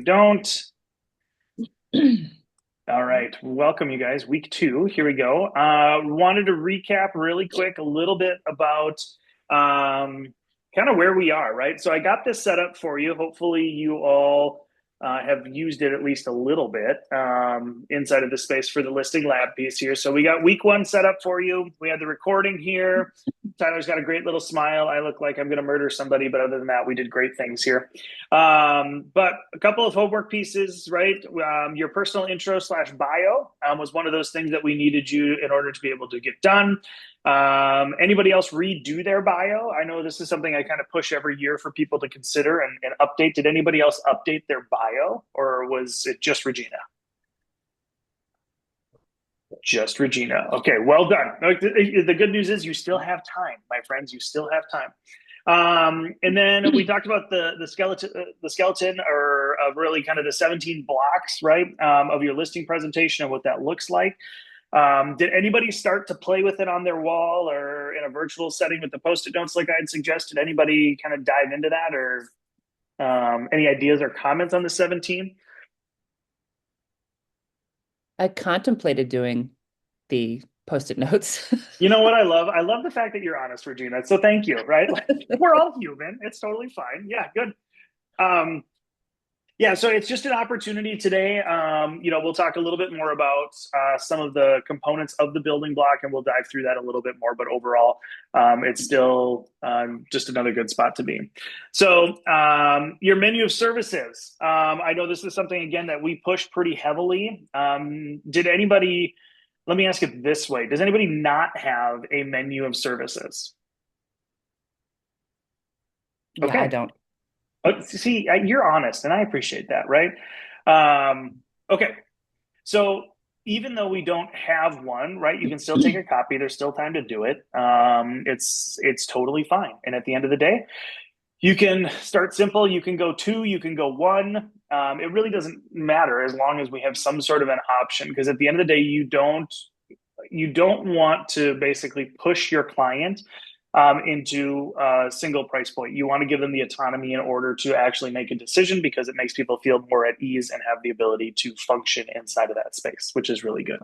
I don't. All right, welcome you guys. Week 2, here we go. Wanted to recap really quick a little bit about kind of where we are, right? So I got this set up for you. Hopefully you all have used it at least a little bit inside of the space for the listing lab piece here. So we got week 1 set up for you. We had the recording here. Tyler's got a great little smile. I look like I'm going to murder somebody, but other than that, we did great things here. But a couple of homework pieces, right? Your personal intro / bio was one of those things that we needed you in order to be able to get done. Anybody else redo their bio? I know this is something I kind of push every year for people to consider and update. Did anybody else update their bio, or was it just Regina? Just Regina. Okay, well done. The good news is you still have time, my friends. You still have time. And then we talked about the skeleton, or really kind of the 17 blocks, right, of your listing presentation and what that looks like. Did anybody start to play with it on their wall or in a virtual setting with the Post-it notes like I had suggested? Anybody kind of dive into that, or any ideas or comments on the 17? I contemplated doing the Post-it notes. You know what I love? I love the fact that you're honest, Regina. So thank you, right? Like, we're all human. It's totally fine. Yeah, good. Um, yeah, so it's just an opportunity today. We'll talk a little bit more about some of the components of the building block, and we'll dive through that a little bit more. But overall, it's still just another good spot to be. So your menu of services. I know this is something, again, that we push pretty heavily. Did anybody, let me ask it this way. Does anybody not have a menu of services? Yeah, I Okay. don't. See, you're honest, and I appreciate that, right? Okay, so even though we don't have one, right, you can still take a copy. There's still time to do it. It's totally fine. And at the end of the day, you can start simple. You can go 2. You can go 1. It really doesn't matter as long as we have some sort of an option. Because at the end of the day, you don't want to basically push your client into a single price point. You want to give them the autonomy in order to actually make a decision, because it makes people feel more at ease and have the ability to function inside of that space, which is really good.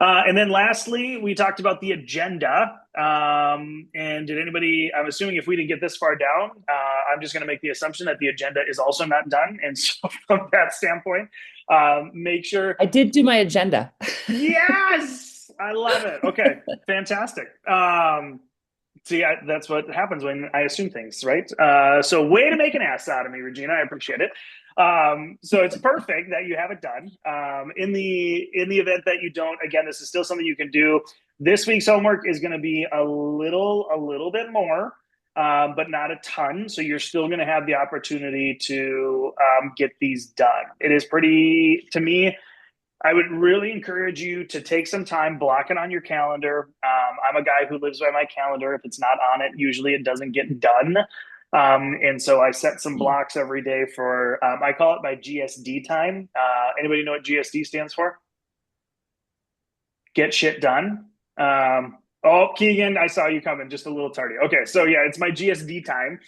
And then lastly, we talked about the agenda. And did anybody, I'm assuming if we didn't get this far down, I'm just going to make the assumption that the agenda is also not done. And so from that standpoint, make sure. I did do my agenda. Yes, I love it. Okay, fantastic. See, that's what happens when I assume things, right? So way to make an ass out of me, Regina. I appreciate it. So it's perfect that you have it done. In the event that you don't, again, this is still something you can do. This week's homework is going to be a little bit more, but not a ton. So you're still going to have the opportunity to get these done. It is pretty, to me, I would really encourage you to take some time, block it on your calendar. I'm a guy who lives by my calendar. If it's not on it, usually it doesn't get done. And so I set some blocks every day for, I call it my GSD time. Anybody know what GSD stands for? Get shit done. Keegan, I saw you coming just a little tardy. Okay, so yeah, it's my GSD time,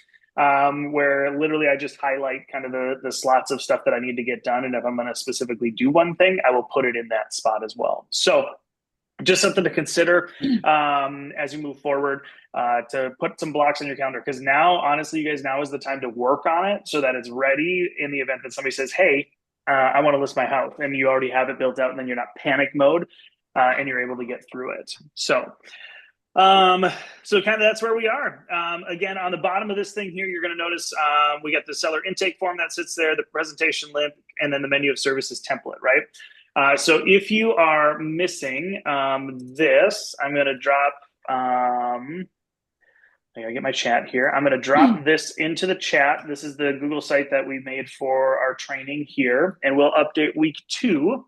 where literally I just highlight kind of the slots of stuff that I need to get done. And if I'm going to specifically do one thing, I will put it in that spot as well. So just something to consider as you move forward, to put some blocks on your calendar. Because now, honestly, you guys, now is the time to work on it so that it's ready in the event that somebody says, hey, I want to list my house, and you already have it built out, and then you're not panic mode, and you're able to get through it. So kind of that's where we are. Again, on the bottom of this thing here, you're going to notice we got the seller intake form that sits there, the presentation link, and then the menu of services template, right? So if you are missing this, I'm going to drop, I gotta get my chat here. I'm going to drop this into the chat. This is the Google site that we made for our training here, and we'll update week 2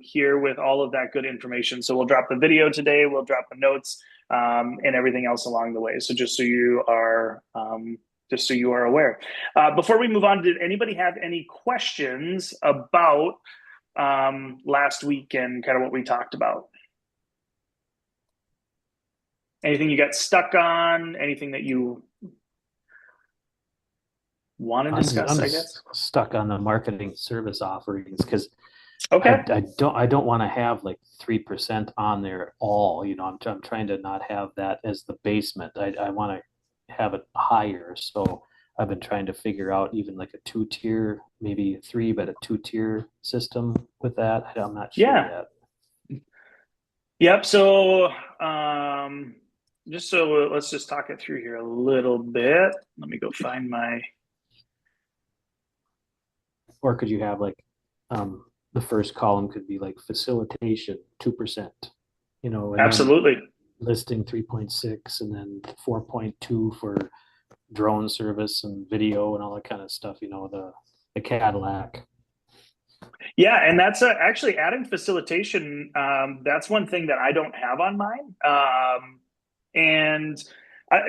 here with all of that good information. So we'll drop the video today, we'll drop the notes, and everything else along the way. So just so you are aware. Before we move on, did anybody have any questions about last week and kind of what we talked about? Anything you got stuck on? Anything that you want to I'm discuss, I just guess? stuck on the marketing service offerings because Okay. I don't want to have like 3% on there all, I'm trying to not have that as the basement. I want to have it higher. So I've been trying to figure out even like a two-tier, maybe three, but a two-tier system with that. I'm not sure Yeah. yet. Yep. So, just so let's just talk it through here a little bit. Let me go find my. Or could you have like the first column could be like facilitation 2%, and then Absolutely. listing 3.6 and then 4.2 for drone service and video and all that kind of stuff, the Cadillac. Yeah, and that's actually adding facilitation. That's one thing that I don't have on mine. And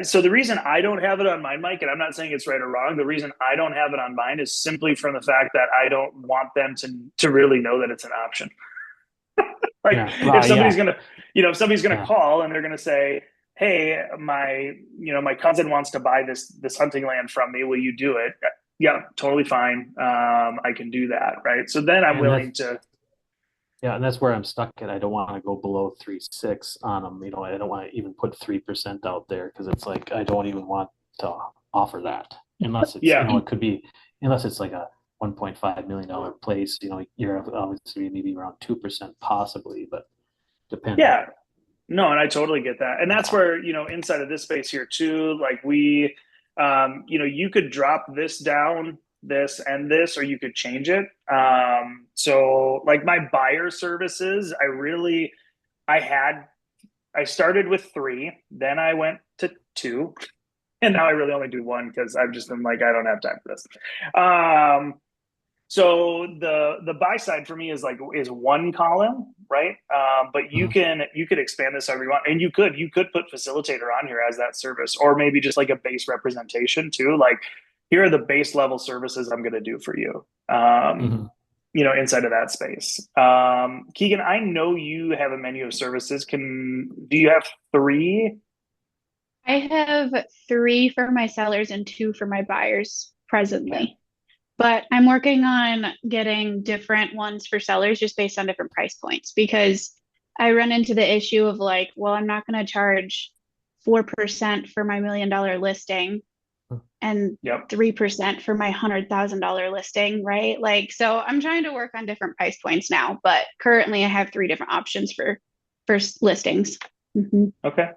so the reason I don't have it on mine, Mike, and I'm not saying it's right or wrong, the reason I don't have it on mine is simply from the fact that I don't want them to really know that it's an option. Like Yeah. if Well, somebody's yeah. gonna, if somebody's gonna Yeah. call and they're gonna say, "Hey, my cousin wants to buy this hunting land from me. Will you do it?" Yeah, totally fine. I can do that, right? So then I'm And that's, willing to. yeah. And that's where I'm stuck at. I don't want to go below 3.6 on them. I don't want to even put 3% out there because it's like, I don't even want to offer that unless it's, Yeah, it could be, unless it's like a $1.5 million place, you're obviously maybe around 2% possibly, but depending. yeah. No, and I totally get that. And that's where, inside of this space here too, like you could drop this down, this and this, or you could change it. So like my buyer services, I had, I started with three, then I went to two, and now I really only do one because I've just been like, I don't have time for this. Um, So the buy side for me is one column, right? But Mhm. you could expand this however you want, and you could put facilitator on here as that service, or maybe just like a base representation too. Like here are the base level services I'm going to do for you. Mhm. Inside of that space. Keegan, I know you have a menu of services. Do you have three? I have three for my sellers and two for my buyers Okay. presently. But I'm working on getting different ones for sellers just based on different price points because I run into the issue of like, well, I'm not going to charge 4% for my $1 million listing and Yep. 3% for my $100,000 listing, right? Like, so I'm trying to work on different price points now, but currently I have three different options for listings. Mhm. Okay.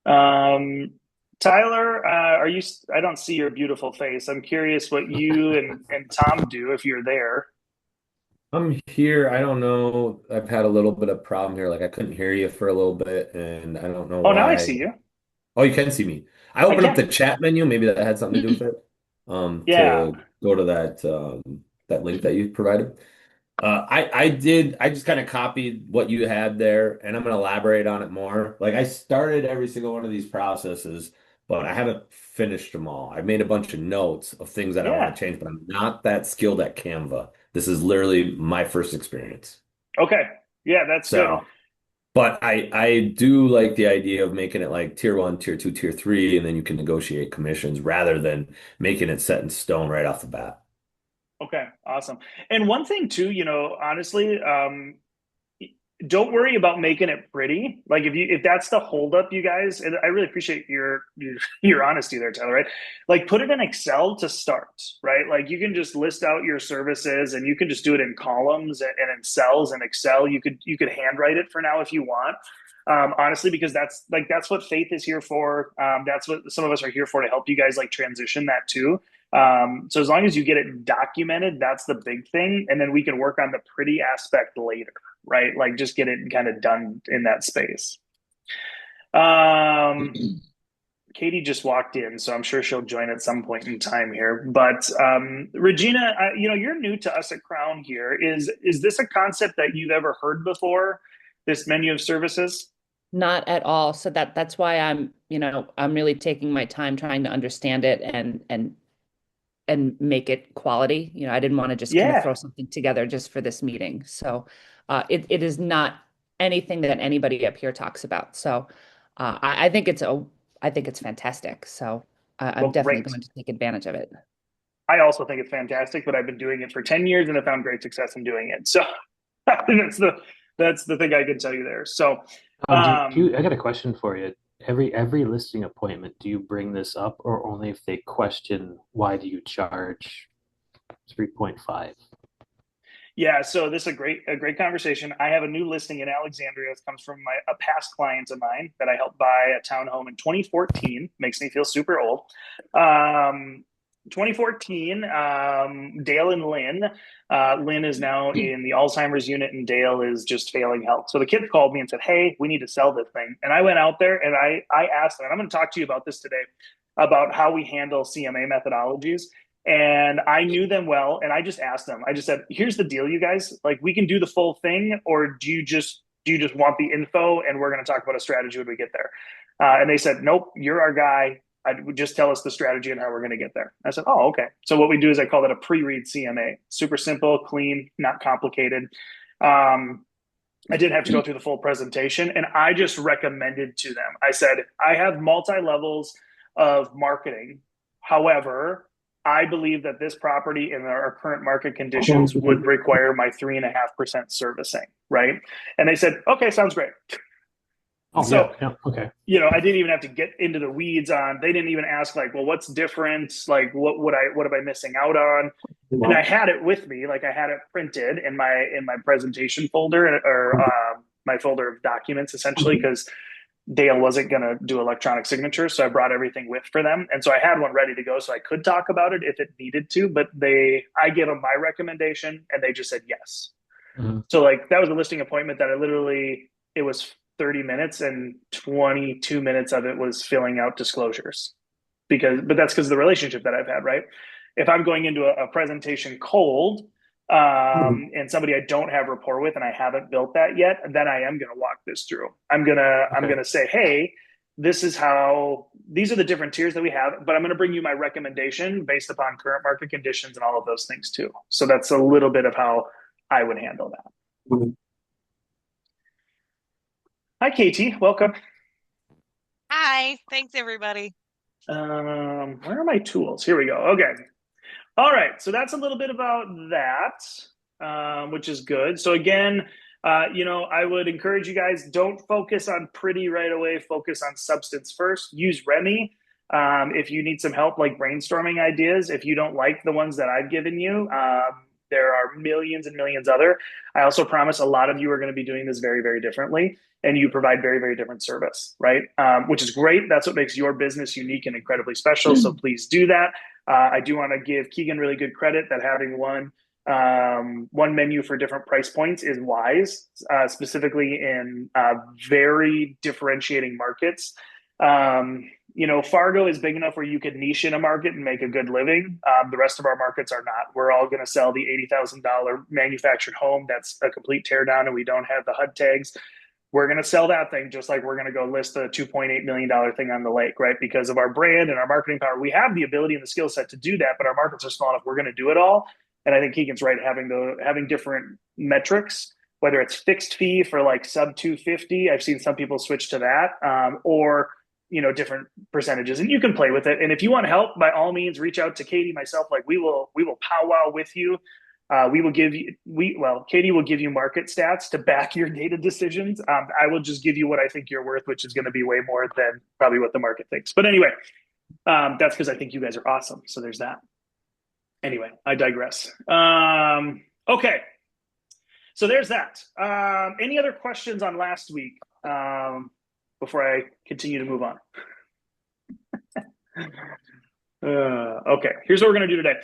Um, Tyler, are you? I don't see your beautiful face. I'm curious what you and Tom do if you're there. I'm here. I don't know. I've had a little bit of problem here. Like I couldn't hear you for a little bit, and I don't know Oh, now I why. see you. Oh, you can see me. I I opened up the can. chat menu. Maybe that had something to do with it. Yeah. To go to that link that you provided. I just kind of copied what you had there, and I'm gonna elaborate on it more. Like I started every single one of these processes, but I haven't finished them all. I made a bunch of notes of things that I want Yeah. to change, but I'm not that skilled at Canva. This is literally my first experience. Okay. Yeah, that's good. So, but I do like the idea of making it like tier one, tier two, tier three, and then you can negotiate commissions rather than making it set in stone right off the bat. Okay. Awesome. And one thing too, honestly, don't worry about making it pretty. Like if that's the holdup, you guys, and I really appreciate your honesty there, Tyler. Right? Like put it in Excel to start. Right? Like you can just list out your services, and you can just do it in columns and in cells in Excel. You could handwrite it for now if you want. Honestly, because that's what Faith is here for. That's what some of us are here for to help you guys like transition that too. So as long as you get it documented, that's the big thing, and then we can work on the pretty aspect later, right? Like just get it kind of done in that space. Um, Katie just walked in, so I'm sure she'll join at some point in time here. But Regina, you're new to us at Crown here. Is this a concept that you've ever heard before? This menu of services? Not at all. So that's why I'm really taking my time trying to understand it and make it quality. I didn't want to just kind of Yeah. throw something together just for this meeting. So it is not anything that anybody up here talks about. So I think it's fantastic. So I'm Well, definitely great. going to take advantage of it. I also think it's fantastic, but I've been doing it for 10 years and have found great success in doing it. So that's the thing I can tell you there. So I got a question for you. Every listing appointment, do you bring this up, or only if they question why do you charge 3.5? yeah, so this is a great conversation. I have a new listing in Alexandria that comes from a past client of mine that I helped buy a townhome in 2014. Makes me feel super old. 2014, Dale and Lynn. Lynn is now in the Alzheimer's unit, and Dale is just failing health. So the kids called me and said, "Hey, we need to sell this thing." And I went out there and I asked them, and I'm going to talk to you about this today, about how we handle CMA methodologies. And I knew them well, and I just asked them. I just said, "Here's the deal, you guys. Like, we can do the full thing, or do you just want the info, and we're going to talk about a strategy when we get there?" And they said, "Nope, you're our guy. I would just tell us the strategy and how we're going to get there." I said, "Oh, okay." So what we do is I call it a pre-read CMA. Super simple, clean, not complicated. I did have to go through the full presentation, and I just recommended to them. I said, "I have multi-levels of marketing. However, I believe that this property in our current market conditions would require my 3.5% servicing," right? And they said, "Okay, sounds great." Oh, So, yeah, okay. I didn't even have to get into the weeds on. They didn't even ask like, "Well, what's different? Like, what am I missing out on?" And I had it with me, like I had it printed in my presentation folder, or my folder of documents, essentially, because Dale wasn't going to do electronic signatures. So I brought everything with for them. And so I had one ready to go so I could talk about it if it needed to, but I gave them my recommendation and they just said yes. Mm-hmm. So like that was a listing appointment that it was 30 minutes and 22 minutes of it was filling out disclosures but that's because of the relationship that I've had, right? If I'm going into a presentation cold, and somebody I don't have rapport with and I haven't built that yet, then I am going to walk this through. I'm going to say, "Hey, these are the different tiers that we have, but I'm going to bring you my recommendation based upon current market conditions and all of those things too." So that's a little bit of how I would handle that. Hi, Katie. Welcome. Hi. Thanks, everybody. Where are my tools? Here we go. Okay. All right. So that's a little bit about that, which is good. So again, I would encourage you guys, don't focus on pretty right away. Focus on substance first. Use Remy. If you need some help, like brainstorming ideas, if you don't like the ones that I've given you, there are millions and millions other. I also promise a lot of you are going to be doing this very, very differently, and you provide very, very different service, right? Which is great. That's what makes your business unique and incredibly special. So please do that. I do want to give Keegan really good credit that having one menu for different price points is wise, specifically in very differentiating markets. Fargo is big enough where you could niche in a market and make a good living. The rest of our markets are not. We're all going to sell the $80,000 manufactured home that's a complete teardown and we don't have the HUD tags. We're going to sell that thing just like we're going to go list the $2.8 million thing on the lake, right? Because of our brand and our marketing power. We have the ability and the skill set to do that, but our markets are small enough. We're going to do it all. And I think Keegan's right, having different metrics, whether it's fixed fee for like sub 250. I've seen some people switch to that, or different percentages, and you can play with it. And if you want help, by all means, reach out to Katie, myself. Like we will powwow with you. Katie will give you market stats to back your data decisions. I will just give you what I think you're worth, which is going to be way more than probably what the market thinks. But anyway, that's because I think you guys are awesome. So there's that. Anyway, I digress. Okay. So there's that. Any other questions on last week before I continue to move on? Okay, here's what we're going to do today.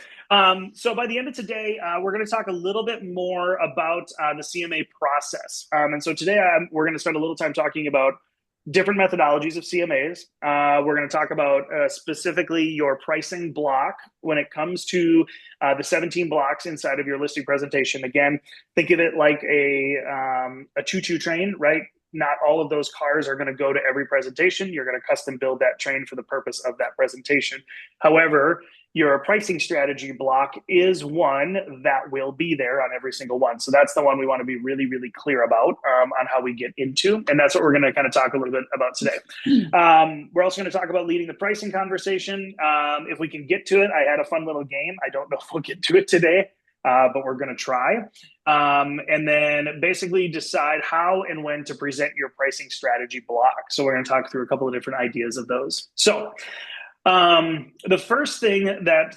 So by the end of today, we're going to talk a little bit more about the CMA process. And so today we're going to spend a little time talking about different methodologies of CMAs. We're going to talk about specifically your pricing block when it comes to the 17 blocks inside of your listing presentation. Again, think of it like a choo-choo train, right? not all of those cars are going to go to every presentation. You're going to custom build that train for the purpose of that presentation. However, your pricing strategy block is one that will be there on every single one. So that's the one we want to be really, really clear about on how we get into. And that's what we're going to kind of talk a little bit about today. We're also going to talk about leading the pricing conversation. If we can get to it, I had a fun little game. I don't know if we'll get to it today, but we're going to try. And then basically decide how and when to present your pricing strategy block. So we're going to talk through a couple of different ideas of those. So the first thing that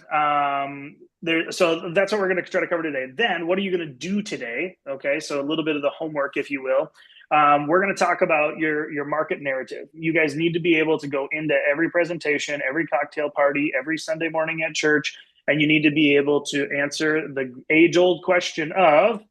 so that's what we're going to try to cover today. Then what are you going to do today? Okay, so a little bit of the homework, if you will. We're going to talk about your market narrative. You guys need to be able to go into every presentation, every cocktail party, every Sunday morning at church, and you need to be able to answer the age-old question of,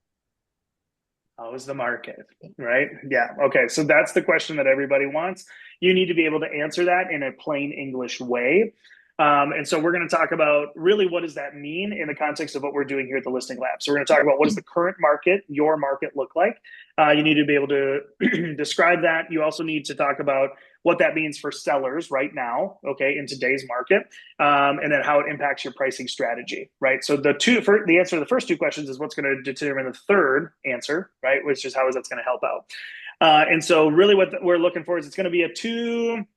how is the market, right? Yeah, okay, so that's the question that everybody wants. You need to be able to answer that in a plain English way. And so we're going to talk about really what does that mean in the context of what we're doing here at the Listing Lab. So we're going to talk about what does the current market, your market, look like. You need to be able to describe that. You also need to talk about what that means for sellers right now, okay, in today's market, and then how it impacts your pricing strategy, right? So the answer to the first two questions is what's going to determine the third answer, right, which is how is that's going to help out. And so really what we're looking for is it's going to be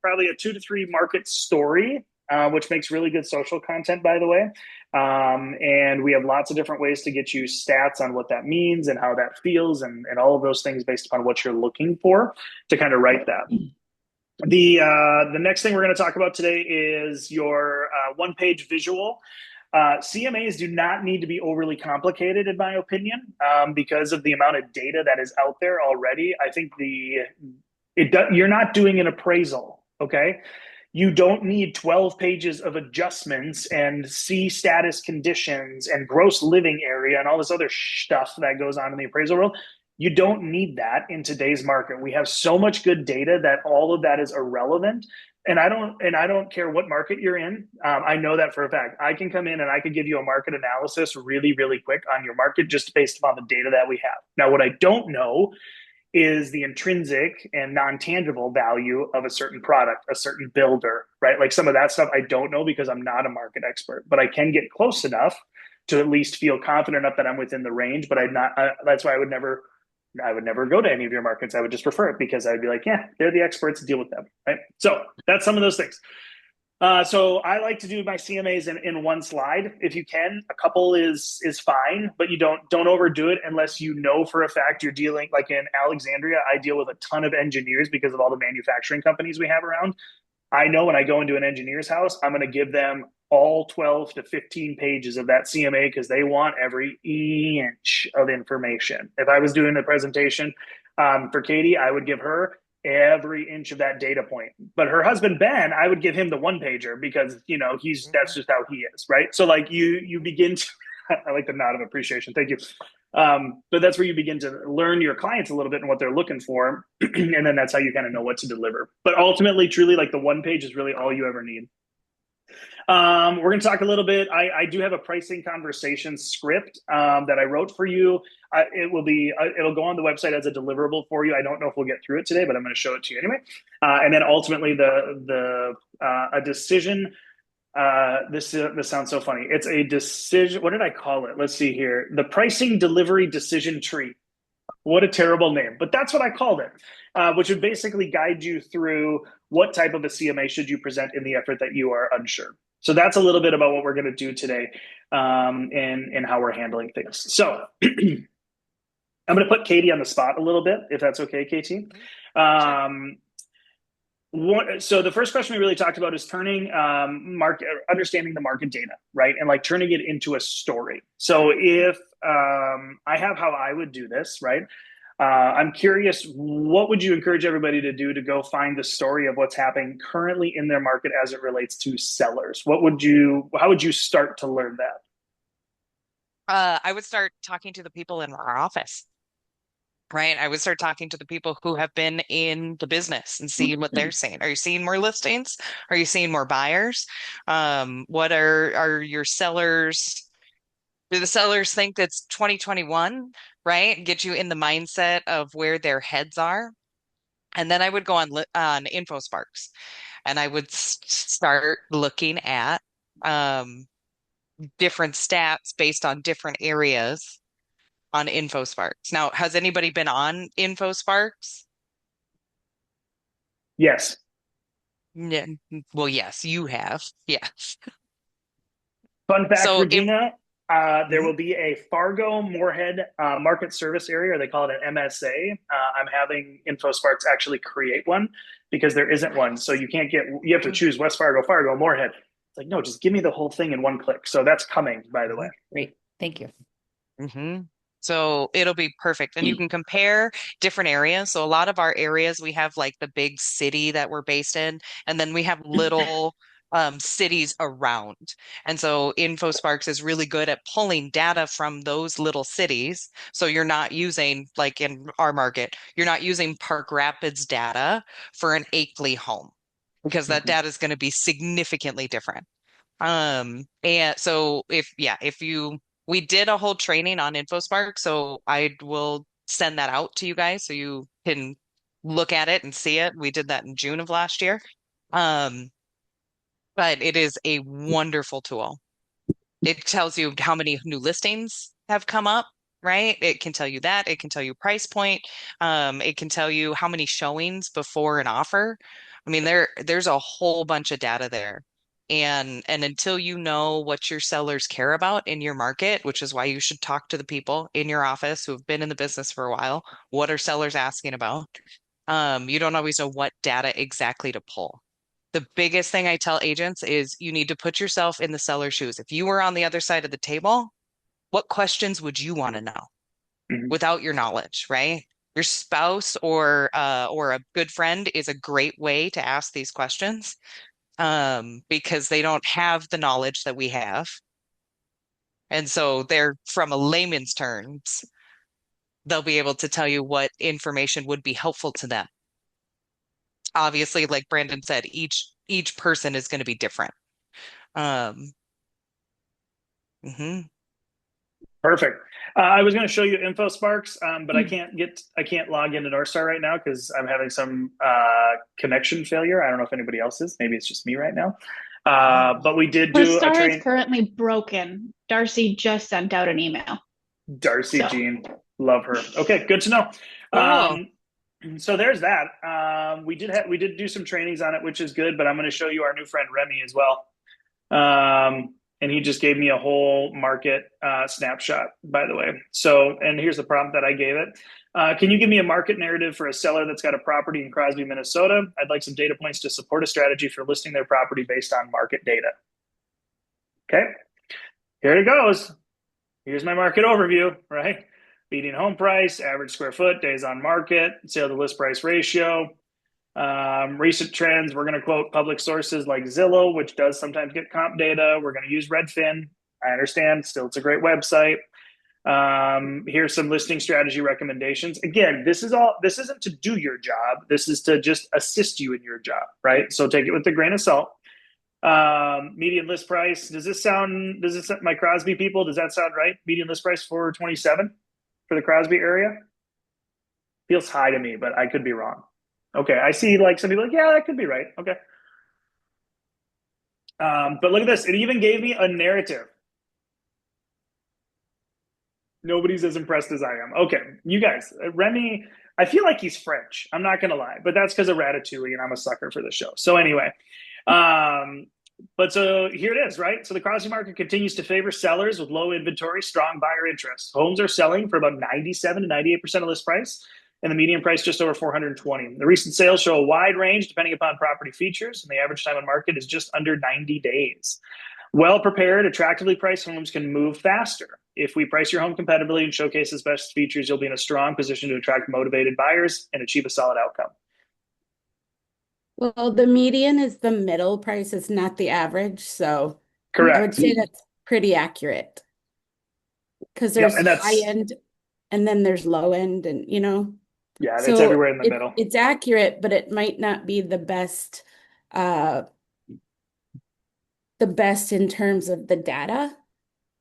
probably a 2 to 3 market story, which makes really good social content, by the way. And we have lots of different ways to get you stats on what that means and how that feels and all of those things based upon what you're looking for to kind of write that. The next thing we're going to talk about today is your one-page visual. CMAs do not need to be overly complicated, in my opinion, because of the amount of data that is out there already. I think you're not doing an appraisal, okay? You don't need 12 pages of adjustments and C status conditions and gross living area and all this other stuff that goes on in the appraisal world. You don't need that in today's market. We have so much good data that all of that is irrelevant. And I don't care what market you're in. I know that for a fact. I can come in and I could give you a market analysis really, really quick on your market just based upon the data that we have. Now, what I don't know is the intrinsic and non-tangible value of a certain product, a certain builder, right? Like some of that stuff I don't know because I'm not a market expert, but I can get close enough to at least feel confident enough that I'm within the range. But that's why I would never go to any of your markets. I would just refer it because I'd be like, yeah, they're the experts, deal with them, right? So that's some of those things. So I like to do my CMAs in one slide. If you can, a couple is fine, but you don't overdo it unless you know for a fact you're dealing, like in Alexandria, I deal with a ton of engineers because of all the manufacturing companies we have around. I know when I go into an engineer's house, I'm going to give them all 12 to 15 pages of that CMA because they want every inch of information. If I was doing a presentation for Katie, I would give her every inch of that data point. But her husband, Ben, I would give him the one pager because, that's just how he is, right? So like you begin to, I like the nod of appreciation. Thank you. But that's where you begin to learn your clients a little bit and what they're looking for. And then that's how you kind of know what to deliver. But ultimately, truly, like the one page is really all you ever need. We're going to talk a little bit. I do have a pricing conversation script that I wrote for you. It'll go on the website as a deliverable for you. I don't know if we'll get through it today, but I'm going to show it to you anyway. And then ultimately a decision. This sounds so funny. It's a decision. What did I call it? Let's see here. The pricing delivery decision tree. What a terrible name, but that's what I called it, which would basically guide you through what type of a CMA should you present in the effort that you are unsure. So that's a little bit about what we're going to do today and how we're handling things. So I'm going to put Katie on the spot a little bit, if that's okay, KT. So the first question we really talked about is turning understanding the market data, right? And like turning it into a story. So if I have how I would do this, right? I'm curious, what would you encourage everybody to do to go find the story of what's happening currently in their market as it relates to sellers? How would you start to learn that? I would start talking to the people in our office. Right. I would start talking to the people who have been in the business and seeing what they're seeing. Are you seeing more listings? Are you seeing more buyers? What are your sellers? Do the sellers think it's 2021, right? Get you in the mindset of where their heads are. And then I would go on InfoSparks, and I would start looking at um, different stats based on different areas on InfoSparks. Now, has anybody been on InfoSparks? Yes. Yeah. Well, yes, you have. Yes. Fun fact, So, Regina, there Mhm. will be a Fargo Moorhead market service area, or they call it an MSA. I'm having InfoSparks actually create one because there isn't one. So you have to choose West Fargo, Fargo, Moorhead. It's like, no, just give me the whole thing in one click. So that's coming, by the way. Great. Thank you. Mm-hmm. So it'll be perfect. And you can compare different areas. So a lot of our areas, we have like the big city that we're based in, and then we have little cities around. And so InfoSparks is really good at pulling data from those little cities. So you're not using, like in our market, you're not using Park Rapids data for an Akeley home because that Mhm. data is going to be significantly different. And so if you we did a whole training on InfoSpark, so I will send that out to you guys so you can look at it and see it. We did that in June of last year. Um, but it is a wonderful tool. It tells you how many new listings have come up, right? It can tell you that. It can tell you price point. It can tell you how many showings before an offer. I mean, there's a whole bunch of data there. And until you know what your sellers care about in your market, which is why you should talk to the people in your office who have been in the business for a while, what are sellers asking about? You don't always know what data exactly to pull. The biggest thing I tell agents is you need to put yourself in the seller's shoes. If you were on the other side of the table, what questions would you want to know Mhm. without your knowledge, right? Your spouse or a good friend is a great way to ask these questions because they don't have the knowledge that we have. And so they're from a layman's terms, they'll be able to tell you what information would be helpful to them. Obviously, like Brandon said, each person is going to be different. Um, mhm. Perfect. I was going to show you InfoSparks, but Hmm. I can't log into Northstar right now because I'm having some connection failure. I don't know if anybody else is. Maybe it's just me right now. But we did The do a star is train. currently broken. Darcy just sent out an email. Darcy So Jean, love her. Okay, good to know. Cool. So there's that. We did do some trainings on it, which is good. But I'm going to show you our new friend Remy as well. And he just gave me a whole market snapshot, by the way. So, and here's the prompt that I gave it. Can you give me a market narrative for a seller that's got a property in Crosby, Minnesota? I'd like some data points to support a strategy for listing their property based on market data. Okay, here it goes. Here's my market overview, right? Median home price, average square foot, days on market, sale to list price ratio. Recent trends, we're going to quote public sources like Zillow, which does sometimes get comp data. We're going to use Redfin. I understand. Still, it's a great website. Here's some listing strategy recommendations. Again, this isn't to do your job. This is to just assist you in your job, right? So take it with a grain of salt. Median list price. Does this my Crosby people? Does that sound right? Median list price for 27 for the Crosby area feels high to me, but I could be wrong. Okay, I see like some people like, yeah, that could be right. Okay. But look at this. It even gave me a narrative. Nobody's as impressed as I am. Okay, you guys, Remy, I feel like he's French. I'm not going to lie, but that's because of Ratatouille, and I'm a sucker for the show. So anyway, but so here it is, right? So the Crosby market continues to favor sellers with low inventory, strong buyer interest. Homes are selling for about 97 to 98% of list price, and the median price just over 420. The recent sales show a wide range depending upon property features, and the average time on market is just under 90 days. Well prepared, attractively priced homes can move faster. If we price your home competitively and showcase its best features, you'll be in a strong position to attract motivated buyers and achieve a solid outcome. Well, the median is the middle price, it's not the average. So I would Correct. say that's pretty accurate because Yep, there's and high that's end and then there's low end and yeah, it's so everywhere in the middle. it's accurate, but it might not be uh the best in terms of the data,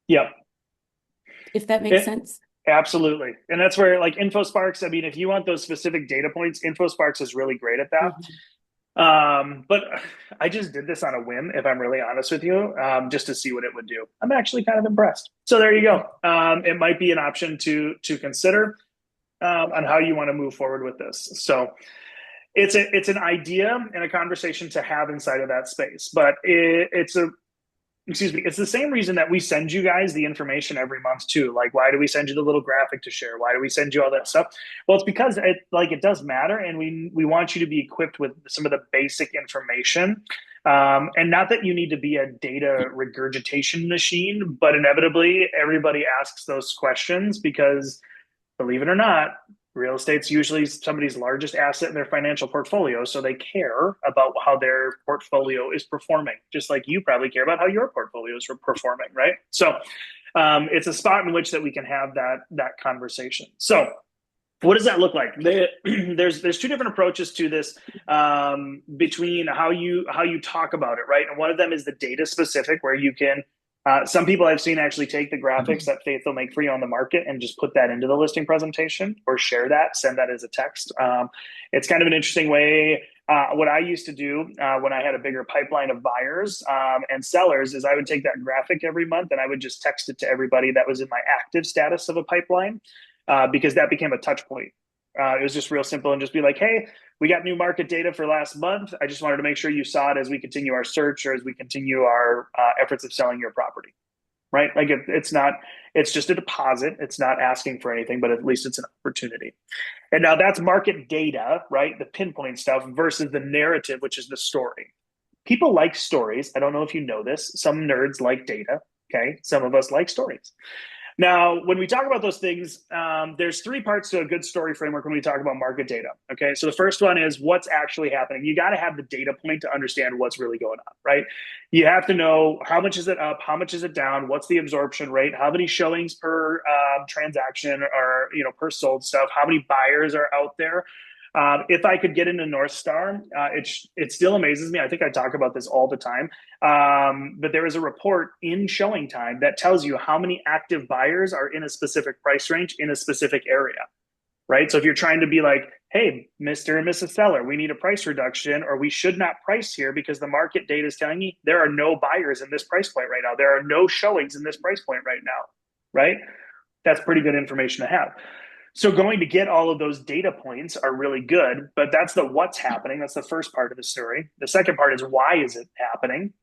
Yep. if that makes It, sense. Absolutely. And that's where like InfoSparks, I mean, if you want those specific data points, InfoSparks is really great at that. Mhm. But I just did this on a whim, if I'm really honest with you, just to see what it would do. I'm actually kind of impressed. So there you go. It might be an option to consider on how you want to move forward with this. So it's an idea and a conversation to have inside of that space, but it's the same reason that we send you guys the information every month too. Like, why do we send you the little graphic to share? Why do we send you all that stuff? Well, it's because it does matter, and we want you to be equipped with some of the basic information. And not that you need to be a data regurgitation machine, but inevitably everybody asks those questions because, believe it or not, real estate's usually somebody's largest asset in their financial portfolio. So they care about how their portfolio is performing, just like you probably care about how your portfolios are performing, right? So it's a spot in which that we can have that conversation. So what does that look like? There's two different approaches to this between how you talk about it, right? And one of them is the data specific, where you can some people I've seen actually take the graphics that Faith will make for you on the market and just put that into the listing presentation, or share that, send that as a text. It's kind of an interesting way. What I used to do when I had a bigger pipeline of buyers and sellers is I would take that graphic every month and I would just text it to everybody that was in my active status of a pipeline, because that became a touch point. It was just real simple, and just be like, hey, we got new market data for last month. I just wanted to make sure you saw it as we continue our search, or as we continue our efforts of selling your property, right? Like it's just a deposit. It's not asking for anything, but at least it's an opportunity. And now that's market data, right? The pinpoint stuff versus the narrative, which is the story. People like stories. I don't know if you know this. Some nerds like data. Okay. Some of us like stories. Now, when we talk about those things, there's three parts to a good story framework when we talk about market data. Okay, so the first one is what's actually happening. You got to have the data point to understand what's really going on, right? You have to know how much is it up, how much is it down, what's the absorption rate, how many showings per transaction, or per sold stuff, how many buyers are out there. If I could get into North Star, it still amazes me. I think I talk about this all the time. But there is a report in Showing Time that tells you how many active buyers are in a specific price range in a specific area, right? So if you're trying to be like, hey, Mr. and Mrs. Seller, we need a price reduction, or we should not price here because the market data is telling me there are no buyers in this price point right now. There are no showings in this price point right now, right? That's pretty good information to have. So going to get all of those data points are really good, but that's the what's happening. That's the first part of the story. The second part is why is it happening?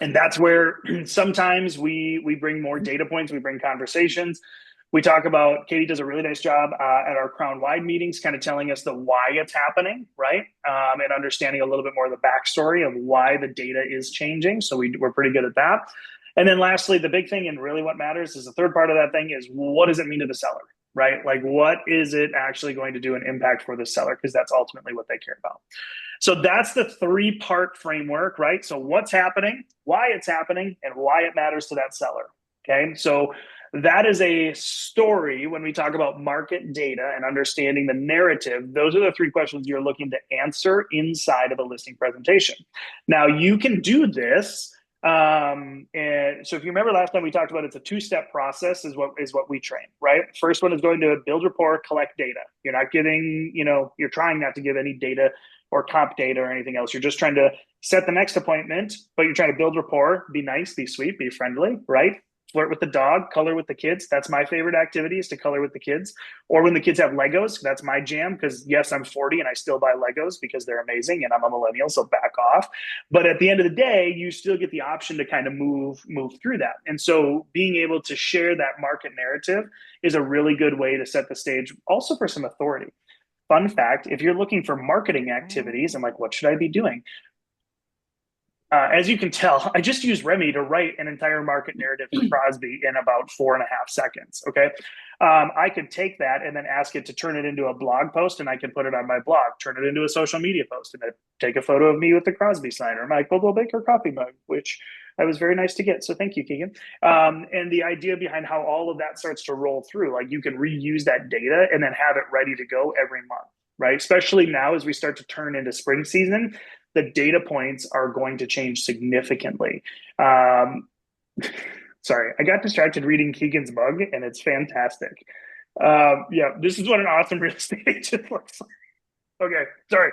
And that's where sometimes we bring more data points, we bring conversations. We talk about, Katie does a really nice job at our Crown-wide meetings, kind of telling us the why it's happening, right? And understanding a little bit more of the backstory of why the data is changing. So we're pretty good at that. And then lastly, the big thing, and really what matters, is the third part of that thing is, what does it mean to the seller, right? Like, what is it actually going to do an impact for the seller? Because that's ultimately what they care about. So that's the three-part framework, right? So what's happening, why it's happening, and why it matters to that seller, okay? So that is a story. When we talk about market data and understanding the narrative, those are the three questions you're looking to answer inside of a listing presentation. Now, you can do this. And so if you remember last time we talked about, it's a two-step process is what we train, right? First one is going to build rapport, collect data. You're not giving, you're trying not to give any data or comp data or anything else. You're just trying to set the next appointment, but you're trying to build rapport, be nice, be sweet, be friendly, right? Flirt with the dog, color with the kids. That's my favorite activity, is to color with the kids. Or when the kids have Legos, that's my jam, because yes, I'm 40 and I still buy Legos because they're amazing and I'm a millennial, so back off. But at the end of the day, you still get the option to kind of move through that. And so being able to share that market narrative is a really good way to set the stage also for some authority. Fun fact, if you're looking for marketing activities, I'm like, what should I be doing? As you can tell, I just used Remy to write an entire market narrative for Crosby in about 4.5 seconds, okay? I could take that and then ask it to turn it into a blog post, and I can put it on my blog, turn it into a social media post, and then take a photo of me with the Crosby sign or my Coldwell Baker coffee mug, which I was very nice to get. So thank you, Keegan. And the idea behind how all of that starts to roll through, like you can reuse that data and then have it ready to go every month, right? Especially now as we start to turn into spring season, the data points are going to change significantly. Sorry, I got distracted reading Keegan's mug, and it's fantastic. Yeah, this is what an awesome real estate agent looks like. Okay, sorry.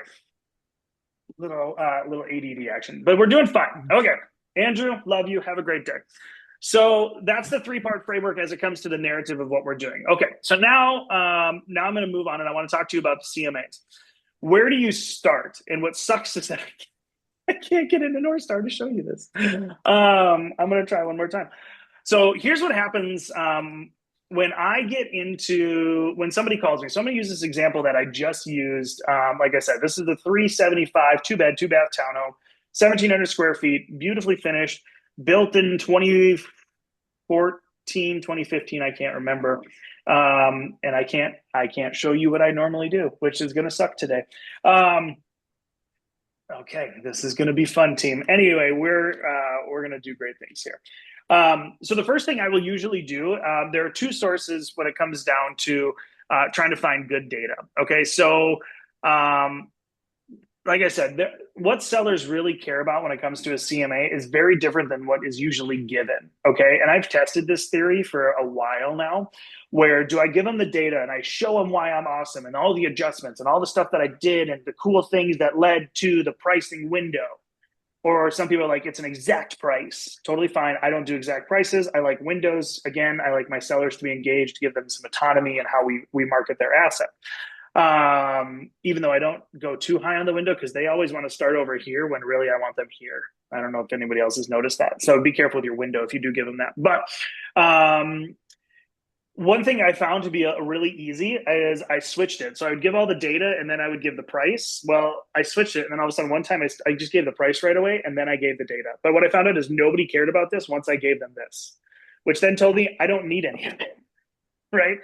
Little ADD action, but we're doing fine. Okay, Andrew, love you. Have a great day. So that's the three-part framework as it comes to the narrative of what we're doing. Okay, so now I'm going to move on, and I want to talk to you about the CMAs. Where do you start? And what sucks is that I can't get into North Star to show you this. I'm going to try one more time. So here's what happens when somebody calls me. So I'm going to use this example that I just used. Like I said, this is the 375 two-bed, two-bath townhome, 1,700 square feet, beautifully finished, built in 2014, 2015. I can't remember. And I can't show you what I normally do, which is going to suck today. Okay, this is going to be fun, team. Anyway, we're going to do great things here. So the first thing I will usually do, there are two sources when it comes down to trying to find good data. Okay, so like I said, what sellers really care about when it comes to a CMA is very different than what is usually given. Okay, and I've tested this theory for a while now, where do I give them the data and I show them why I'm awesome and all the adjustments and all the stuff that I did and the cool things that led to the pricing window. Or some people are like, it's an exact price. Totally fine. I don't do exact prices. I like windows. Again, I like my sellers to be engaged, to give them some autonomy in how we market their asset. Even though I don't go too high on the window because they always want to start over here when really I want them here. I don't know if anybody else has noticed that. So be careful with your window if you do give them that. But one thing I found to be really easy is I switched it. So I would give all the data and then I would give the price. Well, I switched it. And then all of a sudden, one time I just gave the price right away and then I gave the data. But what I found out is nobody cared about this once I gave them this, which then told me I don't need any of it, right?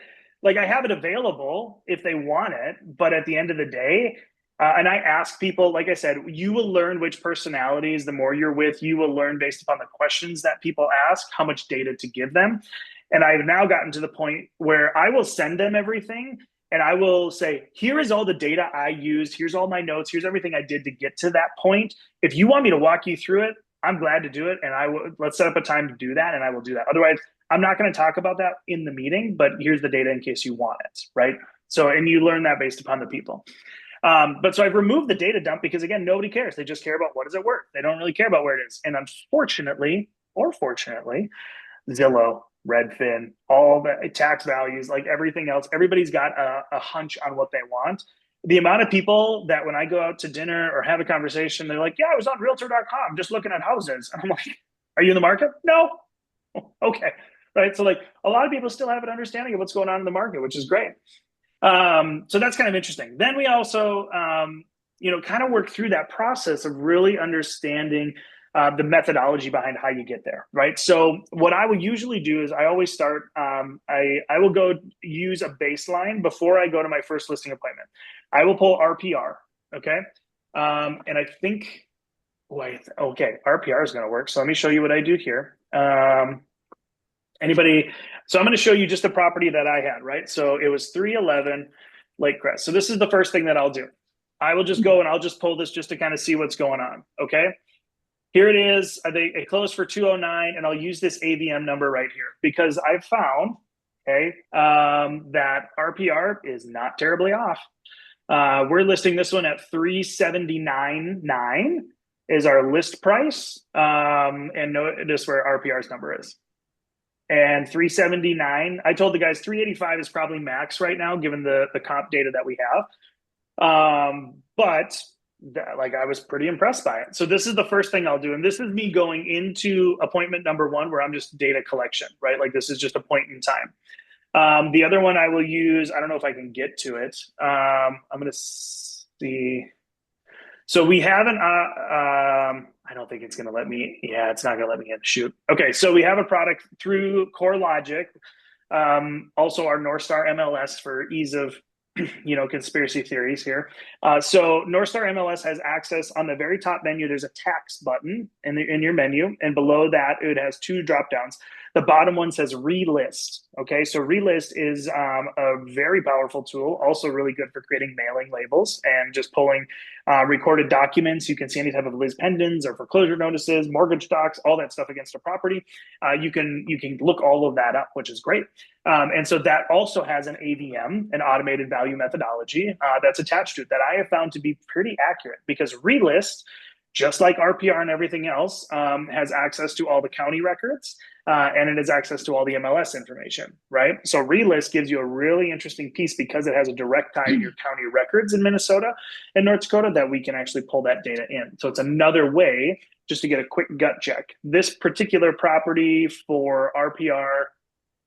Like I have it available if they want it. But at the end of the day, and I ask people, like I said, you will learn which personalities, the more you're with, you will learn based upon the questions that people ask, how much data to give them. And I've now gotten to the point where I will send them everything and I will say, here is all the data I used. Here's all my notes. Here's everything I did to get to that point. If you want me to walk you through it, I'm glad to do it. And let's set up a time to do that. And I will do that. Otherwise, I'm not going to talk about that in the meeting, but here's the data in case you want it. Right. So, and you learn that based upon the people. But so I've removed the data dump because again, nobody cares. They just care about what is it worth. They don't really care about where it is. And unfortunately, or fortunately, Zillow, Redfin, all the tax values, like everything else, everybody's got a hunch on what they want. The amount of people that when I go out to dinner or have a conversation, they're like, yeah, I was on realtor.com just looking at houses. And I'm like, are you in the market? No. Okay. Right. So like a lot of people still have an understanding of what's going on in the market, which is great. So that's kind of interesting. Then we also, kind of work through that process of really understanding the methodology behind how you get there, right? So what I would usually do is I always start, I will go use a baseline before I go to my first listing appointment. I will pull RPR, okay? And I think, okay, RPR is gonna work. So let me show you what I do here. So I'm gonna show you just the property that I had, right? So it was 311 Lake Crest. So this is the first thing that I'll do. I will just go and I'll just pull this just to kind of see what's going on, okay? Here it is. They closed for 209, and I'll use this AVM number right here because I've found, okay, that RPR is not terribly off. We're listing this one at 379.9 is our list price, and notice where RPR's number is. And 379, I told the guys 385 is probably max right now, given the comp data that we have. But I was pretty impressed by it. So this is the first thing I'll do. And this is me going into appointment number one, where I'm just data collection, right? Like this is just a point in time. The other one I will use, I don't know if I can get to it. I'm going to see. So we have I don't think it's going to let me. Yeah, it's not going to let me in. Shoot. Okay. So we have a product through CoreLogic. Also our North Star MLS for ease of conspiracy theories here. So North Star MLS has access on the very top menu. There's a tax button in your menu, and below that it has two drop downs. The bottom one says relist. Okay, so relist is a very powerful tool, also really good for creating mailing labels and just pulling recorded documents. You can see any type of lis pendens or foreclosure notices, mortgage docs, all that stuff against a property. You can look all of that up, which is great. And so that also has an AVM, an automated value methodology, that's attached to it that I have found to be pretty accurate, because relist, just like RPR and everything else, has access to all the county records, and it has access to all the MLS information, right? So relist gives you a really interesting piece because it has a direct tie to your county records in Minnesota and North Dakota that we can actually pull that data in. So it's another way just to get a quick gut check. This particular property for RPR,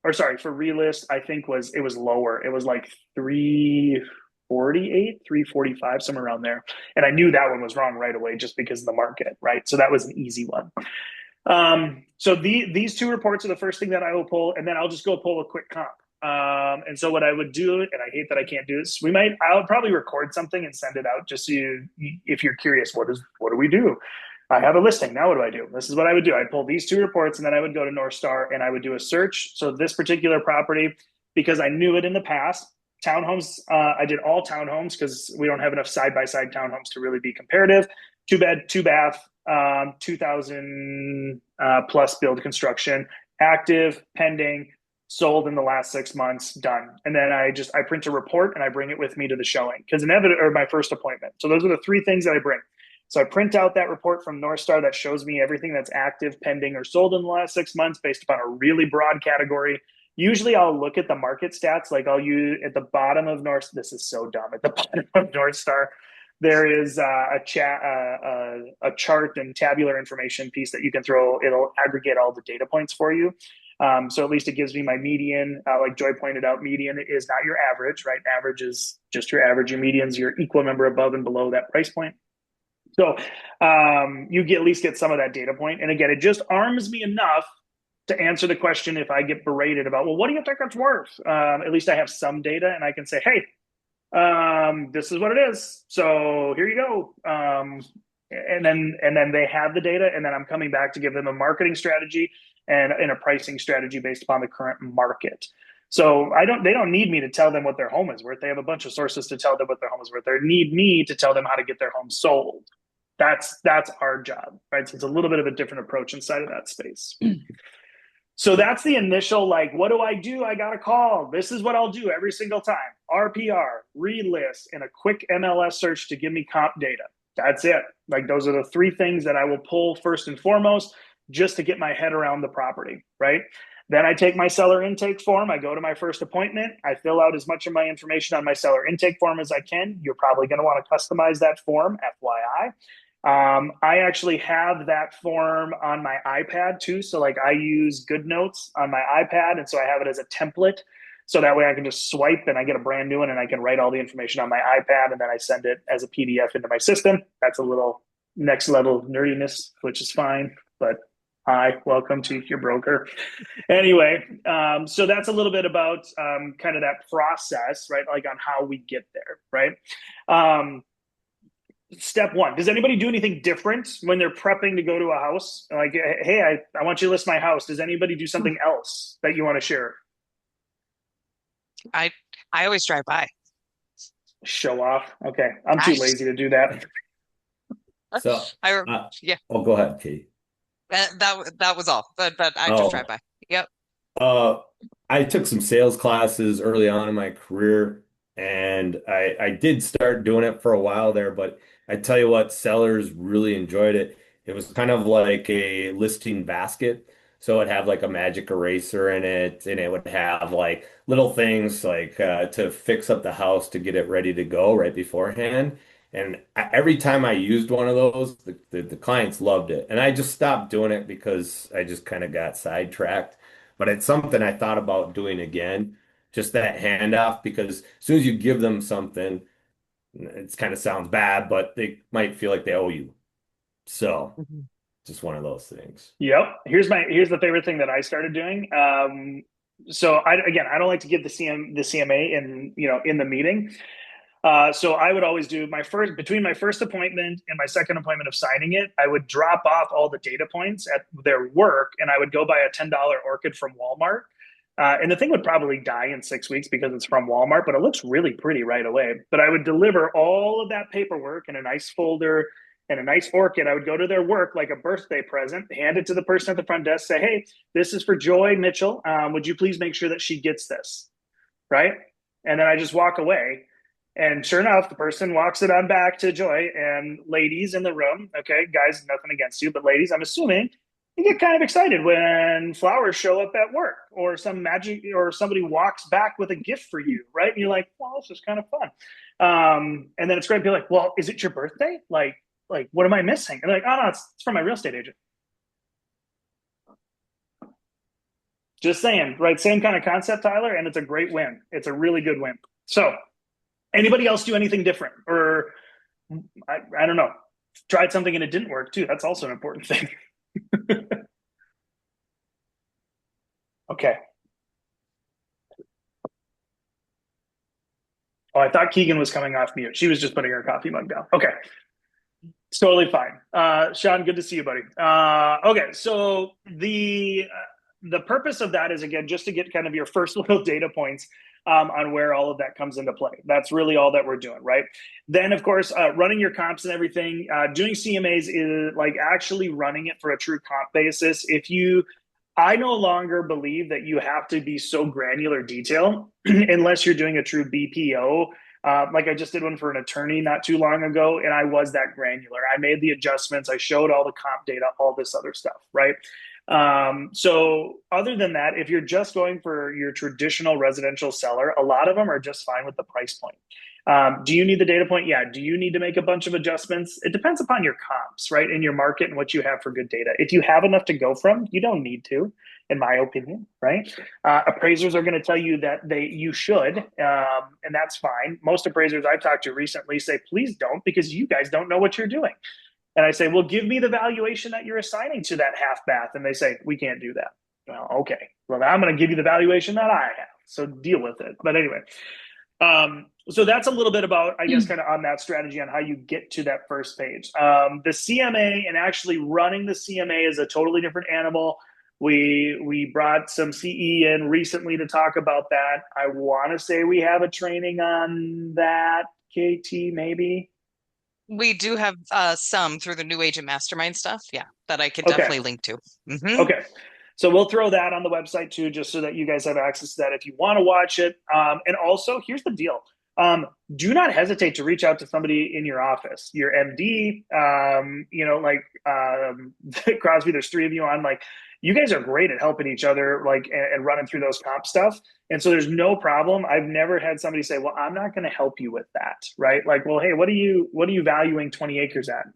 or sorry, for relist, I think it was lower. It was like 348, 345, somewhere around there. And I knew that one was wrong right away just because of the market, right? So that was an easy one. So these two reports are the first thing that I will pull, and then I'll just go pull a quick comp. And so what I would do, and I hate that I can't do this, I'll probably record something and send it out just so if you're curious, what do we do? I have a listing. Now what do I do? This is what I would do. I'd pull these two reports, and then I would go to North Star and I would do a search. So this particular property, because I knew it in the past, townhomes, I did all townhomes because we don't have enough side-by-side townhomes to really be comparative. 2-bed, 2-bath, 2000 plus build construction, active, pending, sold in the last 6 months, done. And then I print a report and I bring it with me to the showing because or my first appointment. So those are the three things that I bring. So I print out that report from North Star that shows me everything that's active, pending, or sold in the last 6 months based upon a really broad category. Usually I'll look at the market stats, like I'll use at the bottom of this is so dumb, at the bottom of North Star, there is a chart and tabular information piece that you can throw. It'll aggregate all the data points for you. So at least it gives me my median. Like Joy pointed out, median is not your average, right? Average is just your average. Your median's your equal number above and below that price point. So you at least get some of that data point. And again, it just arms me enough to answer the question if I get berated about, well, what do you think it's worth? At least I have some data and I can say, hey, this is what it is. So here you go. And then they have the data, and then I'm coming back to give them a marketing strategy and a pricing strategy based upon the current market. So they don't need me to tell them what their home is worth. They have a bunch of sources to tell them what their home is worth. They need me to tell them how to get their home sold. That's our job, right? So it's a little bit of a different approach inside of that space. So that's the initial, like, what do? I got a call. This is what I'll do every single time. RPR, relist, and a quick MLS search to give me comp data. That's it. Like, those are the three things that I will pull first and foremost just to get my head around the property, right? Then I take my seller intake form. I go to my first appointment. I fill out as much of my information on my seller intake form as I can. You're probably going to want to customize that form, FYI. I actually have that form on my iPad too. So like I use GoodNotes on my iPad. And so I have it as a template. So that way I can just swipe and I get a brand new one and I can write all the information on my iPad and then I send it as a PDF into my system. That's a little next level nerdiness, which is fine. But hi, welcome to your broker. Anyway, so that's a little bit about kind of that process, right? Like on how we get there, right? Step one, does anybody do anything different when they're prepping to go to a house? Like, hey, I want you to list my house. Does anybody do something else that you want to share? I always drive by. Show off. Okay. I'm too lazy to do that. So, yeah. Oh, go ahead, Kate. That was all. But I just drive by. Yep. I took some sales classes early on in my career, and I did start doing it for a while there, but I tell you what, sellers really enjoyed it. It was kind of like a listing basket. So it'd have like a magic eraser in it, and it would have like little things like to fix up the house to get it ready to go right beforehand. And every time I used one of those, the clients loved it. And I just stopped doing it because I just kind of got sidetracked. But it's something I thought about doing again, just that handoff, because as soon as you give them something, it kind of sounds bad, but they might feel like they owe you. So just one of those things. Yep. Here's the favorite thing that I started doing. So I don't like to give the CMA in the meeting. So I would always do between my first appointment and my second appointment of signing it, I would drop off all the data points at their work, and I would go buy a $10 orchid from Walmart. And the thing would probably die in 6 weeks because it's from Walmart, but it looks really pretty right away. But I would deliver all of that paperwork in a nice folder and a nice orchid. I would go to their work like a birthday present, hand it to the person at the front desk, say, hey, this is for Joy Mitchell. Would you please make sure that she gets this? Right? And then I just walk away. And sure enough, the person walks it on back to Joy, and ladies in the room, okay, guys, nothing against you, but ladies, I'm assuming you get kind of excited when flowers show up at work or some magic or somebody walks back with a gift for you, right? And you're like, well, this is kind of fun. And then it's great to be like, well, is it your birthday? Like, what am I missing? And they're like, oh, no, it's from my real estate agent. Just saying, right? Same kind of concept, Tyler, and it's a great win. It's a really good win. So anybody else do anything different? Or I don't know, tried something and it didn't work too. That's also an important thing. Okay. Oh, I thought Keegan was coming off mute. She was just putting her coffee mug down. Okay. It's totally fine. Sean, good to see you, buddy. Okay, so the purpose of that is, again, just to get kind of your first little data points on where all of that comes into play. That's really all that we're doing, right? Then, of course, running your comps and everything, doing CMAs is like actually running it for a true comp basis. I no longer believe that you have to be so granular detail unless you're doing a true BPO. Like I just did one for an attorney not too long ago, and I was that granular. I made the adjustments. I showed all the comp data, all this other stuff, right? So other than that, if you're just going for your traditional residential seller, a lot of them are just fine with the price point. Do you need the data point? Yeah. Do you need to make a bunch of adjustments? It depends upon your comps, right? In your market and what you have for good data. If you have enough to go from, you don't need to, in my opinion, right? Appraisers are going to tell you that you should, and that's fine. Most appraisers I've talked to recently say, please don't, because you guys don't know what you're doing. And I say, well, give me the valuation that you're assigning to that half bath. And they say, we can't do that. Well, okay. Well, I'm going to give you the valuation that I have. So deal with it. But anyway, so that's a little bit about, I guess, kind of on that strategy on how you get to that first page. The CMA and actually running the CMA is a totally different animal. We brought some CE in recently to talk about that. I want to say we have a training on that, KT, maybe. We do have some through the New Agent Mastermind stuff, yeah, that I can Okay. definitely link to. Mm-hmm. Okay. So we'll throw that on the website too, just so that you guys have access to that if you want to watch it. And also, here's the deal. Do not hesitate to reach out to somebody in your office, your MD, Crosby, there's 3 of you on, like, you guys are great at helping each other, like, and running through those comp stuff. And so there's no problem. I've never had somebody say, well, I'm not going to help you with that. Right. Like, well, hey, what are you valuing 20 acres at?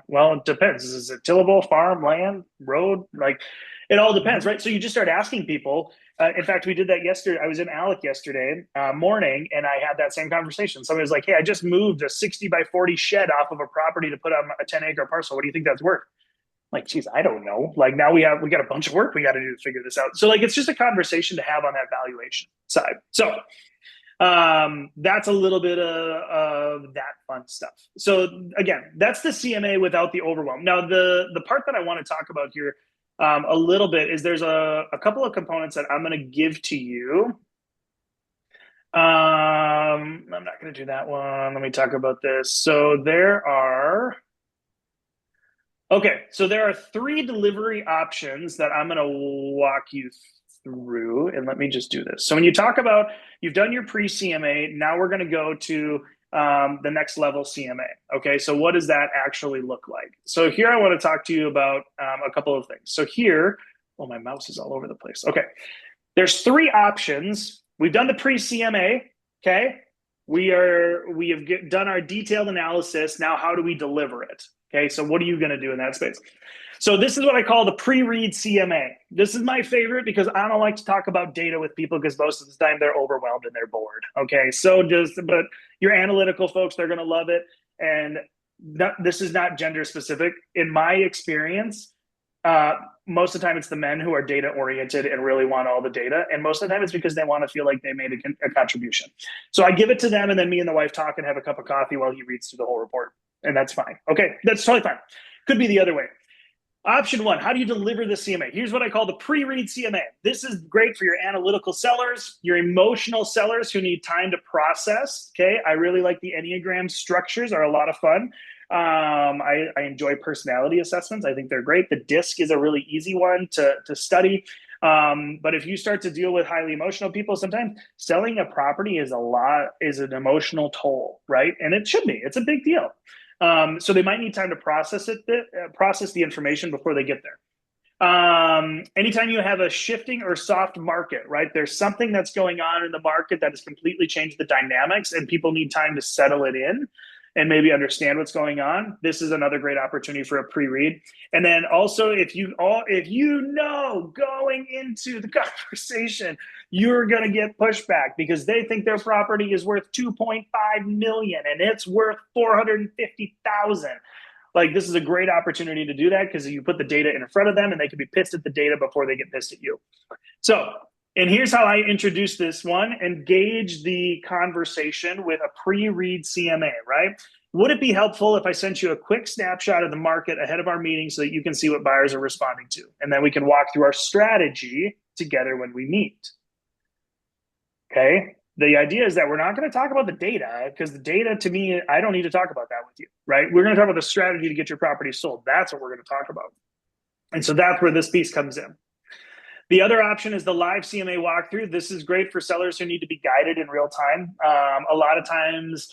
Well, it depends. Is it tillable, farm, land, road? Like, it all depends, right? So you just start asking people. In fact, we did that yesterday. I was in Alec yesterday morning, and I had that same conversation. Somebody was like, hey, I just moved a 60 by 40 shed off of a property to put on a 10-acre parcel. What do you think that's worth? Like, geez, I don't know. Like, now we got a bunch of work we got to do to figure this out. So, like, it's just a conversation to have on that valuation side. So that's a little bit of that fun stuff. So again, that's the CMA without the overwhelm. Now, the part that I want to talk about here a little bit is there's a couple of components that I'm going to give to you. I'm not going to do that one. Let me talk about this. So there are 3 delivery options that I'm going to walk you through, and let me just do this. So when you talk about, you've done your pre-CMA, now we're going to go to the next level CMA. Okay, so what does that actually look like? So here I want to talk to you about a couple of things. So here, oh, my mouse is all over the place. Okay, there's 3 options. We've done the pre-CMA. Okay, we have done our detailed analysis. Now, how do we deliver it? Okay, so what are you going to do in that space? So this is what I call the pre-read CMA. This is my favorite because I don't like to talk about data with people because most of the time they're overwhelmed and they're bored. Okay, but your analytical folks, they're going to love it. And this is not gender specific. In my experience, Most of the time it's the men who are data oriented and really want all the data. And most of the time it's because they want to feel like they made a contribution. So I give it to them, and then me and the wife talk and have a cup of coffee while he reads through the whole report. And that's fine. Okay, that's totally fine. Could be the other way. Option one, how do you deliver the CMA? Here's what I call the pre-read CMA. This is great for your analytical sellers, your emotional sellers who need time to process. Okay, I really like the Enneagram structures, are a lot of fun. I enjoy personality assessments. I think they're great. The DISC is a really easy one to study. But if you start to deal with highly emotional people, sometimes selling a property is an emotional toll, right? And it should be. It's a big deal. So they might need time to process the information before they get there. Anytime you have a shifting or soft market, right? There's something that's going on in the market that has completely changed the dynamics, and people need time to settle it in and maybe understand what's going on. This is another great opportunity for a pre-read. And then also, if you know going into the conversation, you're going to get pushback because they think their property is worth 2.5 million and it's worth 450,000. Like, this is a great opportunity to do that because you put the data in front of them and they can be pissed at the data before they get pissed at you. So, and here's how I introduce this one: engage the conversation with a pre-read CMA, right? Would it be helpful if I sent you a quick snapshot of the market ahead of our meeting so that you can see what buyers are responding to? And then we can walk through our strategy together when we meet. Okay. The idea is that we're not going to talk about the data, because the data, to me, I don't need to talk about that with you, right? We're going to talk about the strategy to get your property sold. That's what we're going to talk about. And so that's where this piece comes in. The other option is the live CMA walkthrough. This is great for sellers who need to be guided in real time. A lot of times,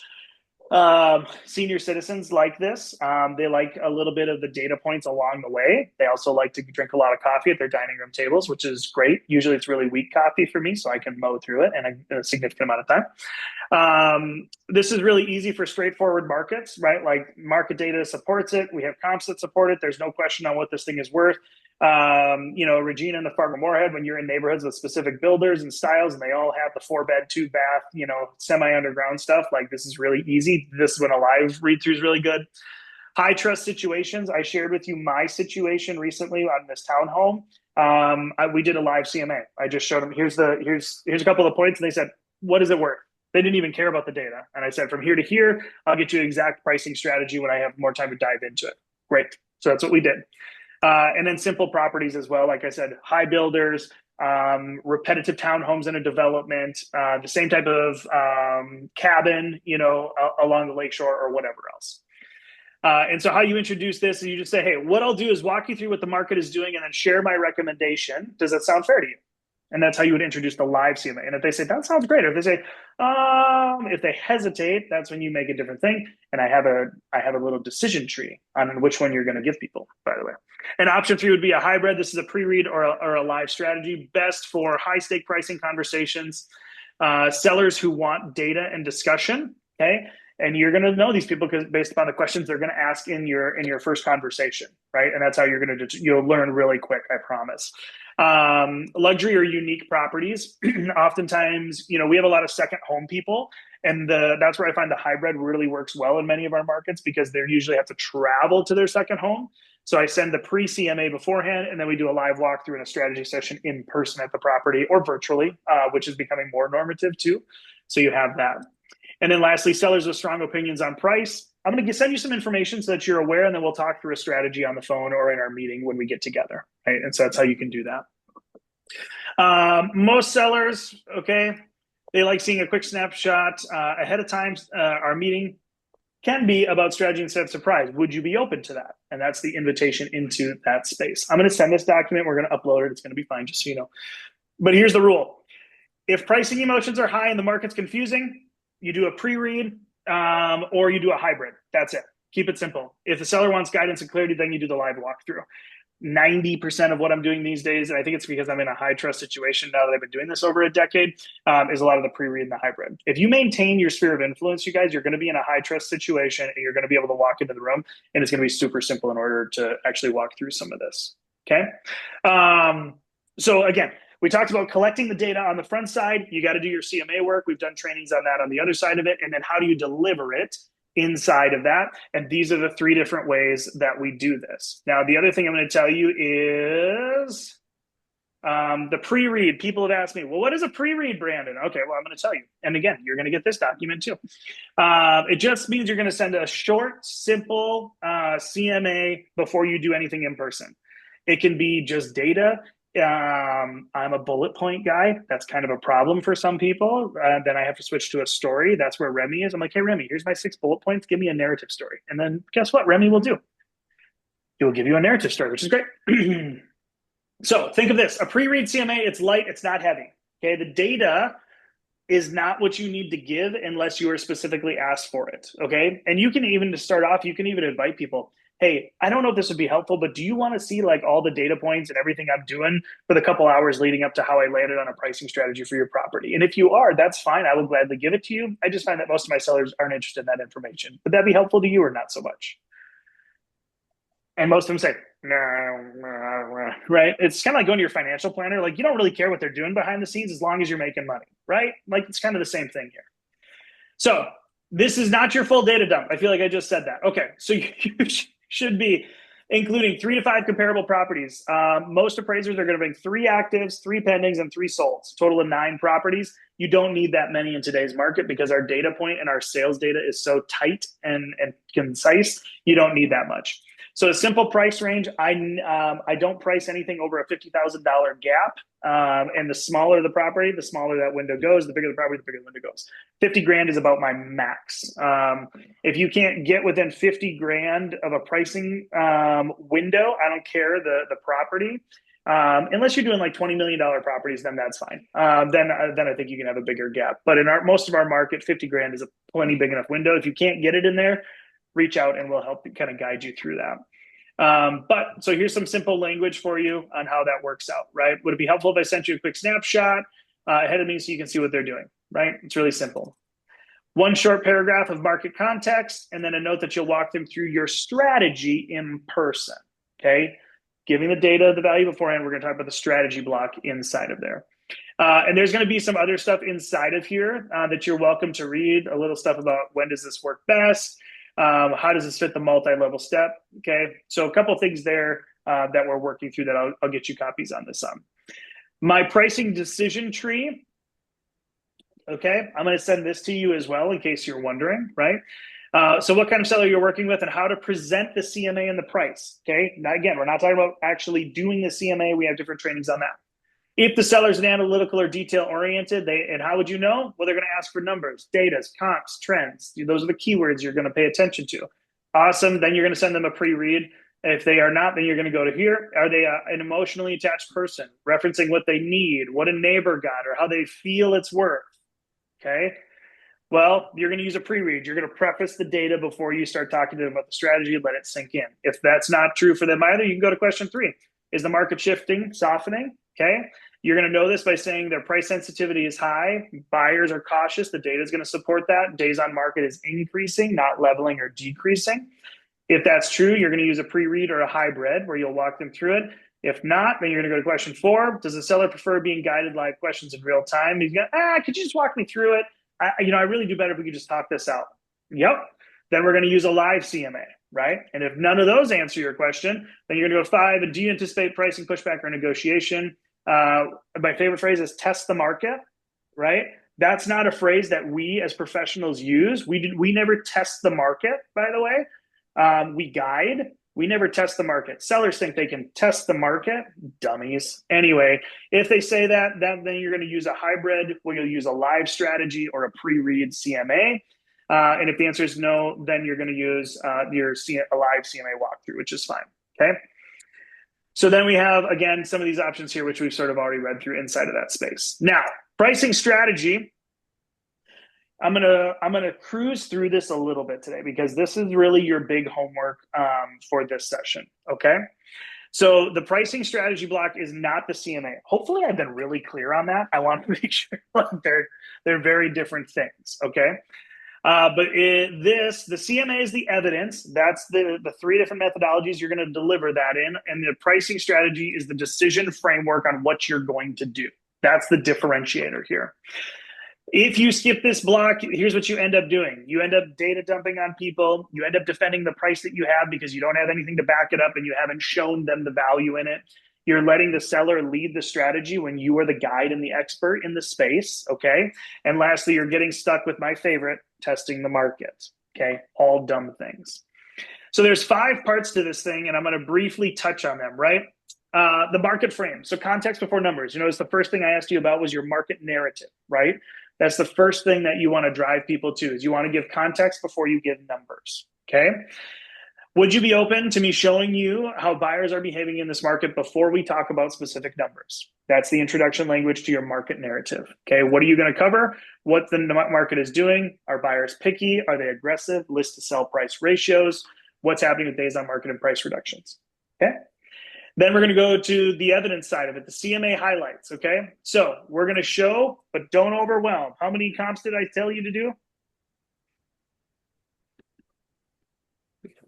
senior citizens like this. They like a little bit of the data points along the way. They also like to drink a lot of coffee at their dining room tables, which is great. Usually it's really weak coffee for me, so I can mow through it in a significant amount of time. This is really easy for straightforward markets, right? Like, market data supports it. We have comps that support it. There's no question on what this thing is worth. Regina and the Fargo-Moorhead, when you're in neighborhoods with specific builders and styles and they all have the 4-bed, 2-bath, semi-underground stuff, like, this is really easy. This is when a live read-through is really good. High trust situations. I shared with you my situation recently on this townhome. We did a live CMA. I just showed them, here's a couple of points, and they said, what is it worth? They didn't even care about the data. And I said, from here to here, I'll get you an exact pricing strategy when I have more time to dive into it. Great. So that's what we did. And then simple properties as well. Like I said, high builders, repetitive townhomes in a development, the same type of cabin, along the lakeshore or whatever else. And so how you introduce this is you just say, hey, what I'll do is walk you through what the market is doing and then share my recommendation. Does that sound fair to you? And that's how you would introduce the live CMA. And if they say, that sounds great, or if they say, if they hesitate, that's when you make a different thing. And I have a little decision tree on which one you're going to give people, by the way. And option 3 would be a hybrid. This is a pre-read or a live strategy, best for high stake pricing conversations, sellers who want data and discussion. Okay. And you're going to know these people because based upon the questions they're going to ask in your first conversation, right? And that's how you'll learn really quick, I promise. Luxury or unique properties. Oftentimes, we have a lot of second home people, and that's where I find the hybrid really works well in many of our markets because they usually have to travel to their second home. So I send the pre-CMA beforehand, and then we do a live walkthrough and a strategy session in person at the property or virtually, which is becoming more normative too. So you have that. And then lastly, sellers with strong opinions on price. I'm going to send you some information so that you're aware, and then we'll talk through a strategy on the phone or in our meeting when we get together. Right? And so that's how you can do that. Most sellers, okay, they like seeing a quick snapshot ahead of time. Our meeting can be about strategy instead of surprise. Would you be open to that? And that's the invitation into that space. I'm going to send this document. We're going to upload it. It's going to be fine, just so you know. But here's the rule. If pricing emotions are high and the market's confusing, you do a pre-read or you do a hybrid. That's it. Keep it simple. If the seller wants guidance and clarity, then you do the live walkthrough. 90% of what I'm doing these days, and I think it's because I'm in a high trust situation now that I've been doing this over a decade, is a lot of the pre-read and the hybrid. If you maintain your sphere of influence, you guys, you're going to be in a high trust situation and you're going to be able to walk into the room, and it's going to be super simple in order to actually walk through some of this. Okay. So again, we talked about collecting the data on the front side. You got to do your CMA work. We've done trainings on that on the other side of it. And then how do you deliver it inside of that. And these are the 3 different ways that we do this. Now, the other thing I'm going to tell you is the pre-read. People have asked me, well, what is a pre-read, Brandon? Okay, well, I'm going to tell you. And again, you're going to get this document too. It just means you're going to send a short, simple CMA before you do anything in person. It can be just data. I'm a bullet point guy. That's kind of a problem for some people. Then I have to switch to a story. That's where Remy is. I'm like, hey, Remy, here's my 6 bullet points. Give me a narrative story. And then guess what Remy will do? He will give you a narrative story, which is great. So think of this, a pre-read CMA, it's light, it's not heavy. Okay, the data is not what you need to give unless you are specifically asked for it. Okay, and you can even, to start off, you can even invite people, hey, I don't know if this would be helpful, but do you want to see like all the data points and everything I'm doing for the couple hours leading up to how I landed on a pricing strategy for your property? And if you are, that's fine. I will gladly give it to you. I just find that most of my sellers aren't interested in that information. Would that be helpful to you or not so much? And most of them say, no, right? It's kind of like going to your financial planner. Like, you don't really care what they're doing behind the scenes as long as you're making money, right? Like, it's kind of the same thing here. So this is not your full data dump. I feel like I just said that. Okay, so you should be including 3 to 5 comparable properties. Most appraisers are going to bring 3 actives, 3 pendings, and 3 solds, total of 9 properties. You don't need that many in today's market because our data point and our sales data is so tight and concise. You don't need that much. So a simple price range, I don't price anything over a $50,000 gap. And the smaller the property, the smaller that window goes. The bigger the property, the bigger the window goes. 50 grand is about my max. If you can't get within 50 grand of a pricing window, I don't care the property. Unless you're doing like $20 million properties, then that's fine. Then I think you can have a bigger gap. But in most of our market, 50 grand is a plenty big enough window. If you can't get it in there, reach out and we'll help kind of guide you through that. But so here's some simple language for you on how that works out, right? Would it be helpful if I sent you a quick snapshot ahead of me so you can see what they're doing, right? It's really simple. 1 short paragraph of market context, and then a note that you'll walk them through your strategy in person, okay? Giving the data, the value beforehand, we're gonna talk about the strategy block inside of there. And there's going to be some other stuff inside of here that you're welcome to read, a little stuff about when does this work best, how does this fit the multi-level step, okay? So a couple things there that we're working through that I'll get you copies on this on. My pricing decision tree, okay? I'm going to send this to you as well in case you're wondering, right? So what kind of seller you're working with and how to present the CMA and the price, okay? Now, again, we're not talking about actually doing the CMA. We have different trainings on that. If the seller's an analytical or detail-oriented, and how would you know? Well, they're going to ask for numbers, data, comps, trends. Those are the keywords you're going to pay attention to. Awesome. Then you're going to send them a pre-read. If they are not, then you're going to go to here. Are they an emotionally attached person, referencing what they need, what a neighbor got, or how they feel it's worth? Okay. Well, you're going to use a pre-read. You're going to preface the data before you start talking to them about the strategy, let it sink in. If that's not true for them either, you can go to question 3. Is the market shifting, softening? Okay. You're going to know this by saying their price sensitivity is high. Buyers are cautious. The data is going to support that. Days on market is increasing, not leveling or decreasing. If that's true, you're going to use a pre-read or a hybrid where you'll walk them through it. If not, then you're going to go to question 4. Does the seller prefer being guided live questions in real time? He's going, could you just walk me through it? I really do better if we could just talk this out. Yep. Then we're going to use a live CMA, right? And if none of those answer your question, then you're going to go 5. And do you anticipate pricing pushback or negotiation? My favorite phrase is test the market, right? That's not a phrase that we as professionals use. We never test the market, by the way. We guide. We never test the market. Sellers think they can test the market. Dummies. Anyway, if they say that, then you're going to use a hybrid where you'll use a live strategy or a pre-read CMA. And if the answer is no, then you're going to use a live CMA walkthrough, which is fine. Okay. So then we have, again, some of these options here, which we've sort of already read through inside of that space. Now, pricing strategy. I'm gonna cruise through this a little bit today because this is really your big homework for this session. Okay. So the pricing strategy block is not the CMA. Hopefully I've been really clear on that. I want to make sure they're very different things. Okay. But the CMA is the evidence. That's the 3 different methodologies you're going to deliver that in. And the pricing strategy is the decision framework on what you're going to do. That's the differentiator here. If you skip this block, here's what you end up doing. You end up data dumping on people. You end up defending the price that you have because you don't have anything to back it up and you haven't shown them the value in it. You're letting the seller lead the strategy when you are the guide and the expert in the space, okay? And lastly, you're getting stuck with my favorite, testing the market, okay? All dumb things. So there's 5 parts to this thing, and I'm going to briefly touch on them, right? The market frame. So context before numbers. You notice the first thing I asked you about was your market narrative, right? That's the first thing that you want to drive people to, is you want to give context before you give numbers, okay? Would you be open to me showing you how buyers are behaving in this market before we talk about specific numbers? That's the introduction language to your market narrative, okay? What are you going to cover? What the market is doing? Are buyers picky? Are they aggressive? List to sell price ratios? What's happening with days on market and price reductions, okay? Then we're going to go to the evidence side of it, the CMA highlights, okay? So we're going to show, but don't overwhelm. How many comps did I tell you to do?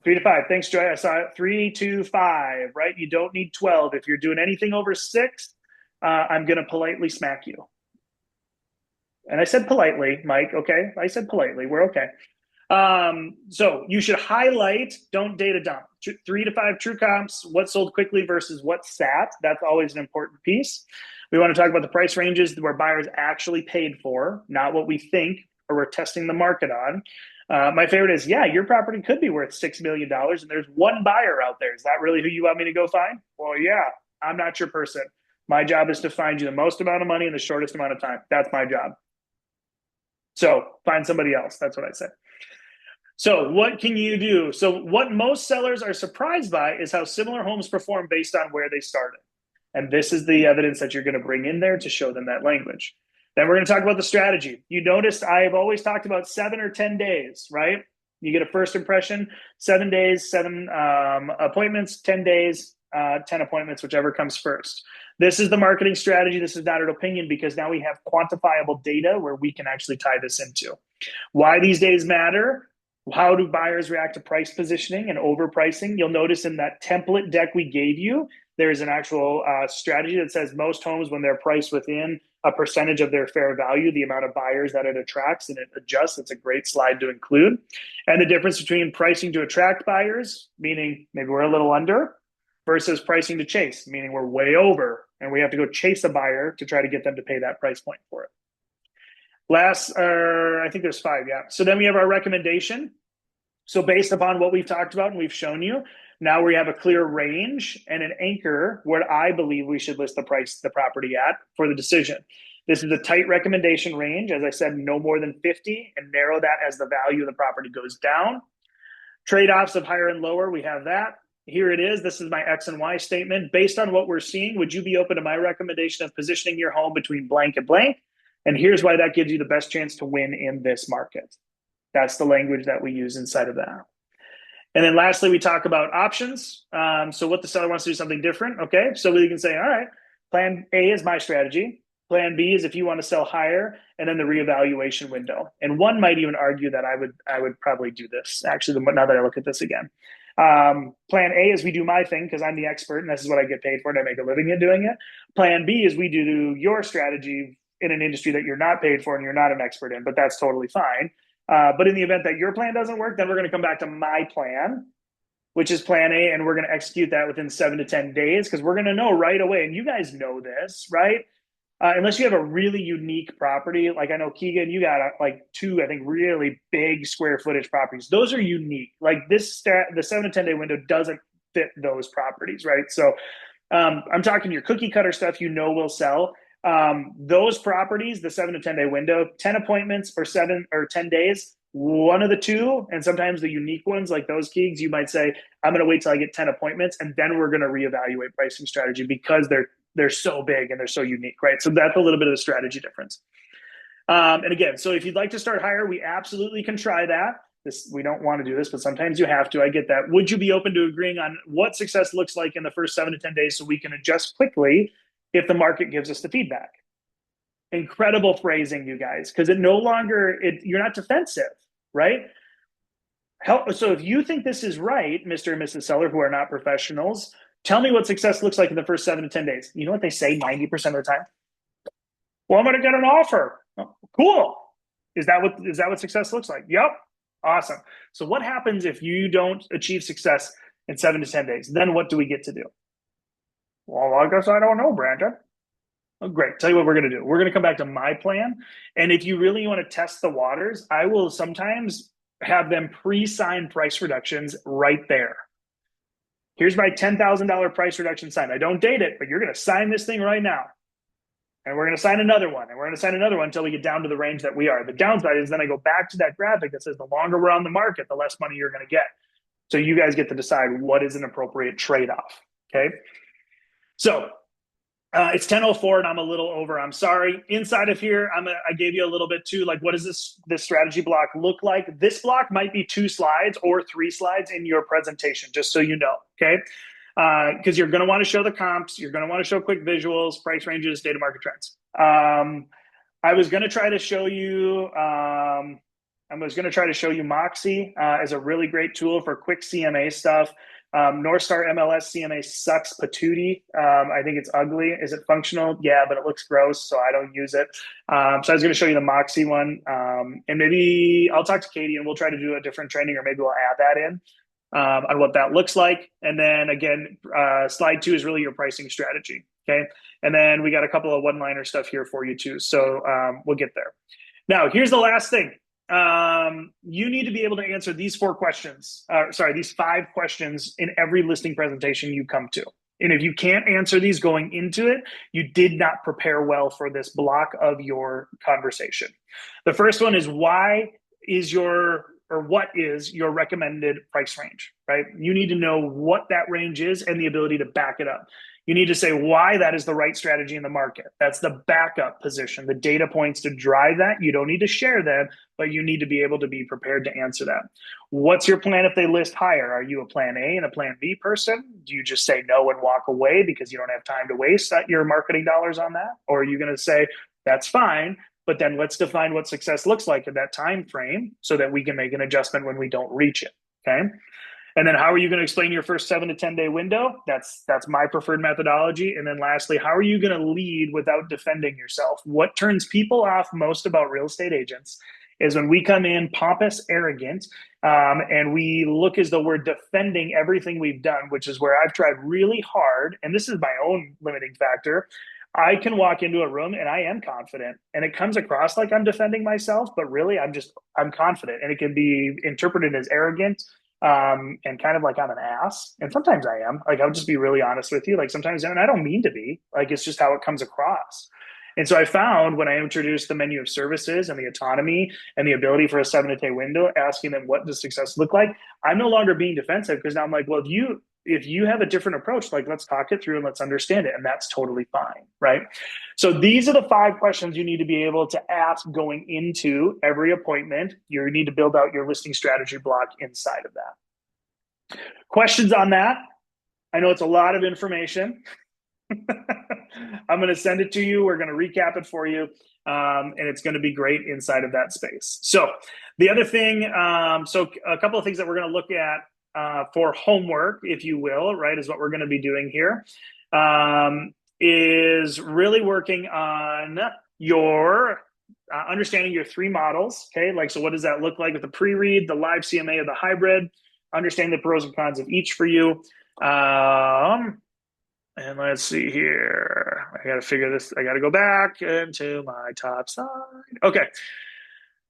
3 to 5. Thanks, Joy. I saw it. 3 to 5, right? You don't need 12. If you're doing anything over 6, I'm going to politely smack you. And I said politely, Mike, okay? I said politely. We're okay. So you should highlight, don't data dump. 3 to 5 true comps, what sold quickly versus what sat. That's always an important piece. We want to talk about the price ranges where buyers actually paid for, not what we think or we're testing the market on. My favorite is, yeah, your property could be worth $6 million and there's one buyer out there. Is that really who you want me to go find? Well, yeah, I'm not your person. My job is to find you the most amount of money in the shortest amount of time. That's my job. So find somebody else. That's what I say. So what can you do? So what most sellers are surprised by is how similar homes perform based on where they started. And this is the evidence that you're going to bring in there to show them that language. Then we're going to talk about the strategy. You noticed I've always talked about 7 or 10 days, right? You get a first impression, 7 days, 7 appointments, 10 days, 10 appointments, whichever comes first. This is the marketing strategy. This is not an opinion because now we have quantifiable data where we can actually tie this into. Why these days matter? How do buyers react to price positioning and overpricing? You'll notice in that template deck we gave you, there's an actual strategy that says most homes, when they're priced within a percentage of their fair value, the amount of buyers that it attracts and it adjusts. It's a great slide to include. And the difference between pricing to attract buyers, meaning maybe we're a little under, versus pricing to chase, meaning we're way over and we have to go chase a buyer to try to get them to pay that price point for it. Last, I think there's 5, yeah. So then we have our recommendation. So based upon what we've talked about and we've shown you, now we have a clear range and an anchor where I believe we should list the price the property at for the decision. This is a tight recommendation range. As I said, no more than 50, and narrow that as the value of the property goes down. Trade-offs of higher and lower, we have that. Here it is. This is my X and Y statement. Based on what we're seeing, would you be open to my recommendation of positioning your home between blank and blank? And here's why that gives you the best chance to win in this market. That's the language that we use inside of that. And then lastly, we talk about options. So what the seller wants to do something different. Okay, so we can say, all right, plan A is my strategy. Plan B is if you want to sell higher, and then the reevaluation window. And one might even argue that I would probably do this. Actually, now that I look at this again. Plan A is we do my thing because I'm the expert and this is what I get paid for and I make a living in doing it. Plan B is we do your strategy in an industry that you're not paid for and you're not an expert in, but that's totally fine. But in the event that your plan doesn't work, then we're going to come back to my plan, which is plan A, and we're going to execute that within 7 to 10 days because we're going to know right away, and you guys know this, right? Unless you have a really unique property, like I know Keegan, you got like 2, I think, really big square footage properties. Those are unique. Like this the 7 to 10 day window doesn't fit those properties, right? So I'm talking your cookie cutter stuff will sell. Those properties, the 7 to 10 day window, 10 appointments or 7 or 10 days, one of the 2, and sometimes the unique ones like those Keegs, you might say, I'm going to wait till I get 10 appointments and then we're going to reevaluate pricing strategy because they're so big and they're so unique, right? So that's a little bit of the strategy difference. And again, so if you'd like to start higher, we absolutely can try that. We don't want to do this, but sometimes you have to. I get that. Would you be open to agreeing on what success looks like in the first 7 to 10 days so we can adjust quickly if the market gives us the feedback? Incredible phrasing, you guys, because you're not defensive, right? So if you think this is right, Mr. and Mrs. Seller, who are not professionals, tell me what success looks like in the first 7 to 10 days. You know what they say 90% of the time? Well, I'm going to get an offer. Oh, cool. Is that what success looks like? Yep. Awesome. So what happens if you don't achieve success in 7 to 10 days? Then what do we get to do? Well, I guess I don't know, Brandon. Oh, great. Tell you what we're going to do. We're going to come back to my plan. And if you really want to test the waters, I will sometimes have them pre-sign price reductions right there. Here's my $10,000 price reduction sign. I don't date it, but you're going to sign this thing right now. And we're going to sign another one. And we're going to sign another one until we get down to the range that we are. The downside is then I go back to that graphic that says the longer we're on the market, the less money you're going to get. So you guys get to decide what is an appropriate trade-off. Okay. So it's 10:04 and I'm a little over. I'm sorry. Inside of here, I gave you a little bit too. Like, what does this strategy block look like? This block might be 2 slides or 3 slides in your presentation, just so you know. Okay. Because you're going to want to show the comps. You're going to want to show quick visuals, price ranges, data market trends. I was going to try to show you. Moxie as a really great tool for quick CMA stuff. North Star MLS CMA sucks patootie. I think it's ugly. Is it functional? Yeah, but it looks gross, so I don't use it. So I was going to show you the Moxie one, and maybe I'll talk to Katie and we'll try to do a different training, or maybe we'll add that in on what that looks like. And then again, slide 2 is really your pricing strategy. Okay, and then we got a couple of one-liner stuff here for you too. So we'll get there. Now, here's the last thing. You need to be able to answer these 5 questions in every listing presentation you come to. And if you can't answer these going into it, you did not prepare well for this block of your conversation. The first one is what is your recommended price range, right? You need to know what that range is and the ability to back it up. You need to say why that is the right strategy in the market. That's the backup position, the data points to drive that. You don't need to share them, but you need to be able to be prepared to answer that. What's your plan if they list higher? Are you a plan A and a plan B person? Do you just say no and walk away because you don't have time to waste your marketing dollars on that? Or are you going to say, that's fine, but then let's define what success looks like in that time frame so that we can make an adjustment when we don't reach it, okay? And then how are you going to explain your first 7 to 10 day window? That's my preferred methodology. And then lastly, how are you going to lead without defending yourself? What turns people off most about real estate agents is when we come in pompous, arrogant, and we look as though we're defending everything we've done, which is where I've tried really hard. And this is my own limiting factor. I can walk into a room and I am confident, and it comes across like I'm defending myself, but really I'm confident, and it can be interpreted as arrogant. And kind of like I'm an ass. And sometimes I am. Like, I'll just be really honest with you. Like, sometimes, and I don't mean to be. Like, it's just how it comes across. And so I found when I introduced the menu of services and the autonomy and the ability for a 7 to 10 day window, asking them what does success look like, I'm no longer being defensive, because now I'm like, well, if you have a different approach, like, let's talk it through and let's understand it. And that's totally fine, right? So these are the 5 questions you need to be able to ask going into every appointment. You need to build out your listing strategy block inside of that. Questions on that? I know it's a lot of information. I'm going to send it to you. We're going to recap it for you. And it's going to be great inside of that space. So the other thing, so a couple of things that we're going to look at for homework, if you will, right, is what we're going to be doing here, is really working on your understanding your 3 models. Okay, like, so what does that look like with the pre-read, the live CMA, or the hybrid? Understand the pros and cons of each for you. And let's see here. I got to figure this. I got to go back into my top side. Okay.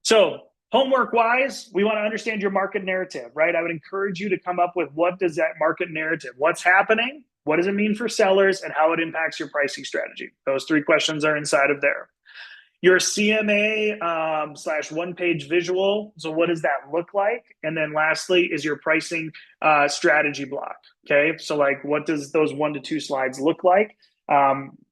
So homework wise, we want to understand your market narrative, right? I would encourage you to come up with, what does that market narrative, what's happening? What does it mean for sellers, and how it impacts your pricing strategy? Those 3 questions are inside of there. Your CMA / one-page visual. So what does that look like? And then lastly is your pricing strategy block. Okay. So, like, what does those 1 to 2 slides look like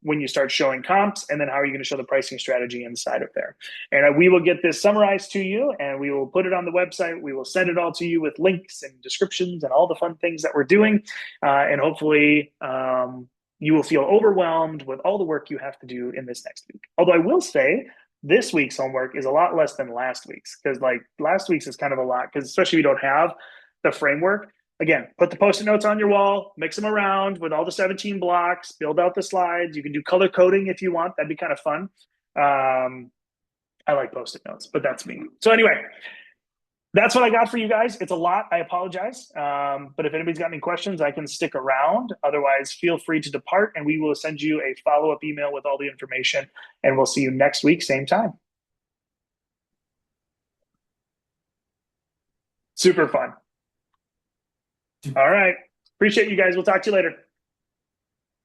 when you start showing comps? And then how are you going to show the pricing strategy inside of there? And we will get this summarized to you, and we will put it on the website. We will send it all to you with links and descriptions and all the fun things that we're doing. And hopefully, you will feel overwhelmed with all the work you have to do in this next week. Although I will say this week's homework is a lot less than last week's, because like last week's is kind of a lot, because especially if you don't have the framework. Again, put the Post-it notes on your wall, mix them around with all the 17 blocks, build out the slides. You can do color coding if you want. That'd be kind of fun. I like post-it notes, but that's me. So anyway, that's what I got for you guys. It's a lot. I apologize. But if anybody's got any questions, I can stick around. Otherwise, feel free to depart and we will send you a follow-up email with all the information. And we'll see you next week, same time. Super fun. All right. Appreciate you guys. We'll talk to you later.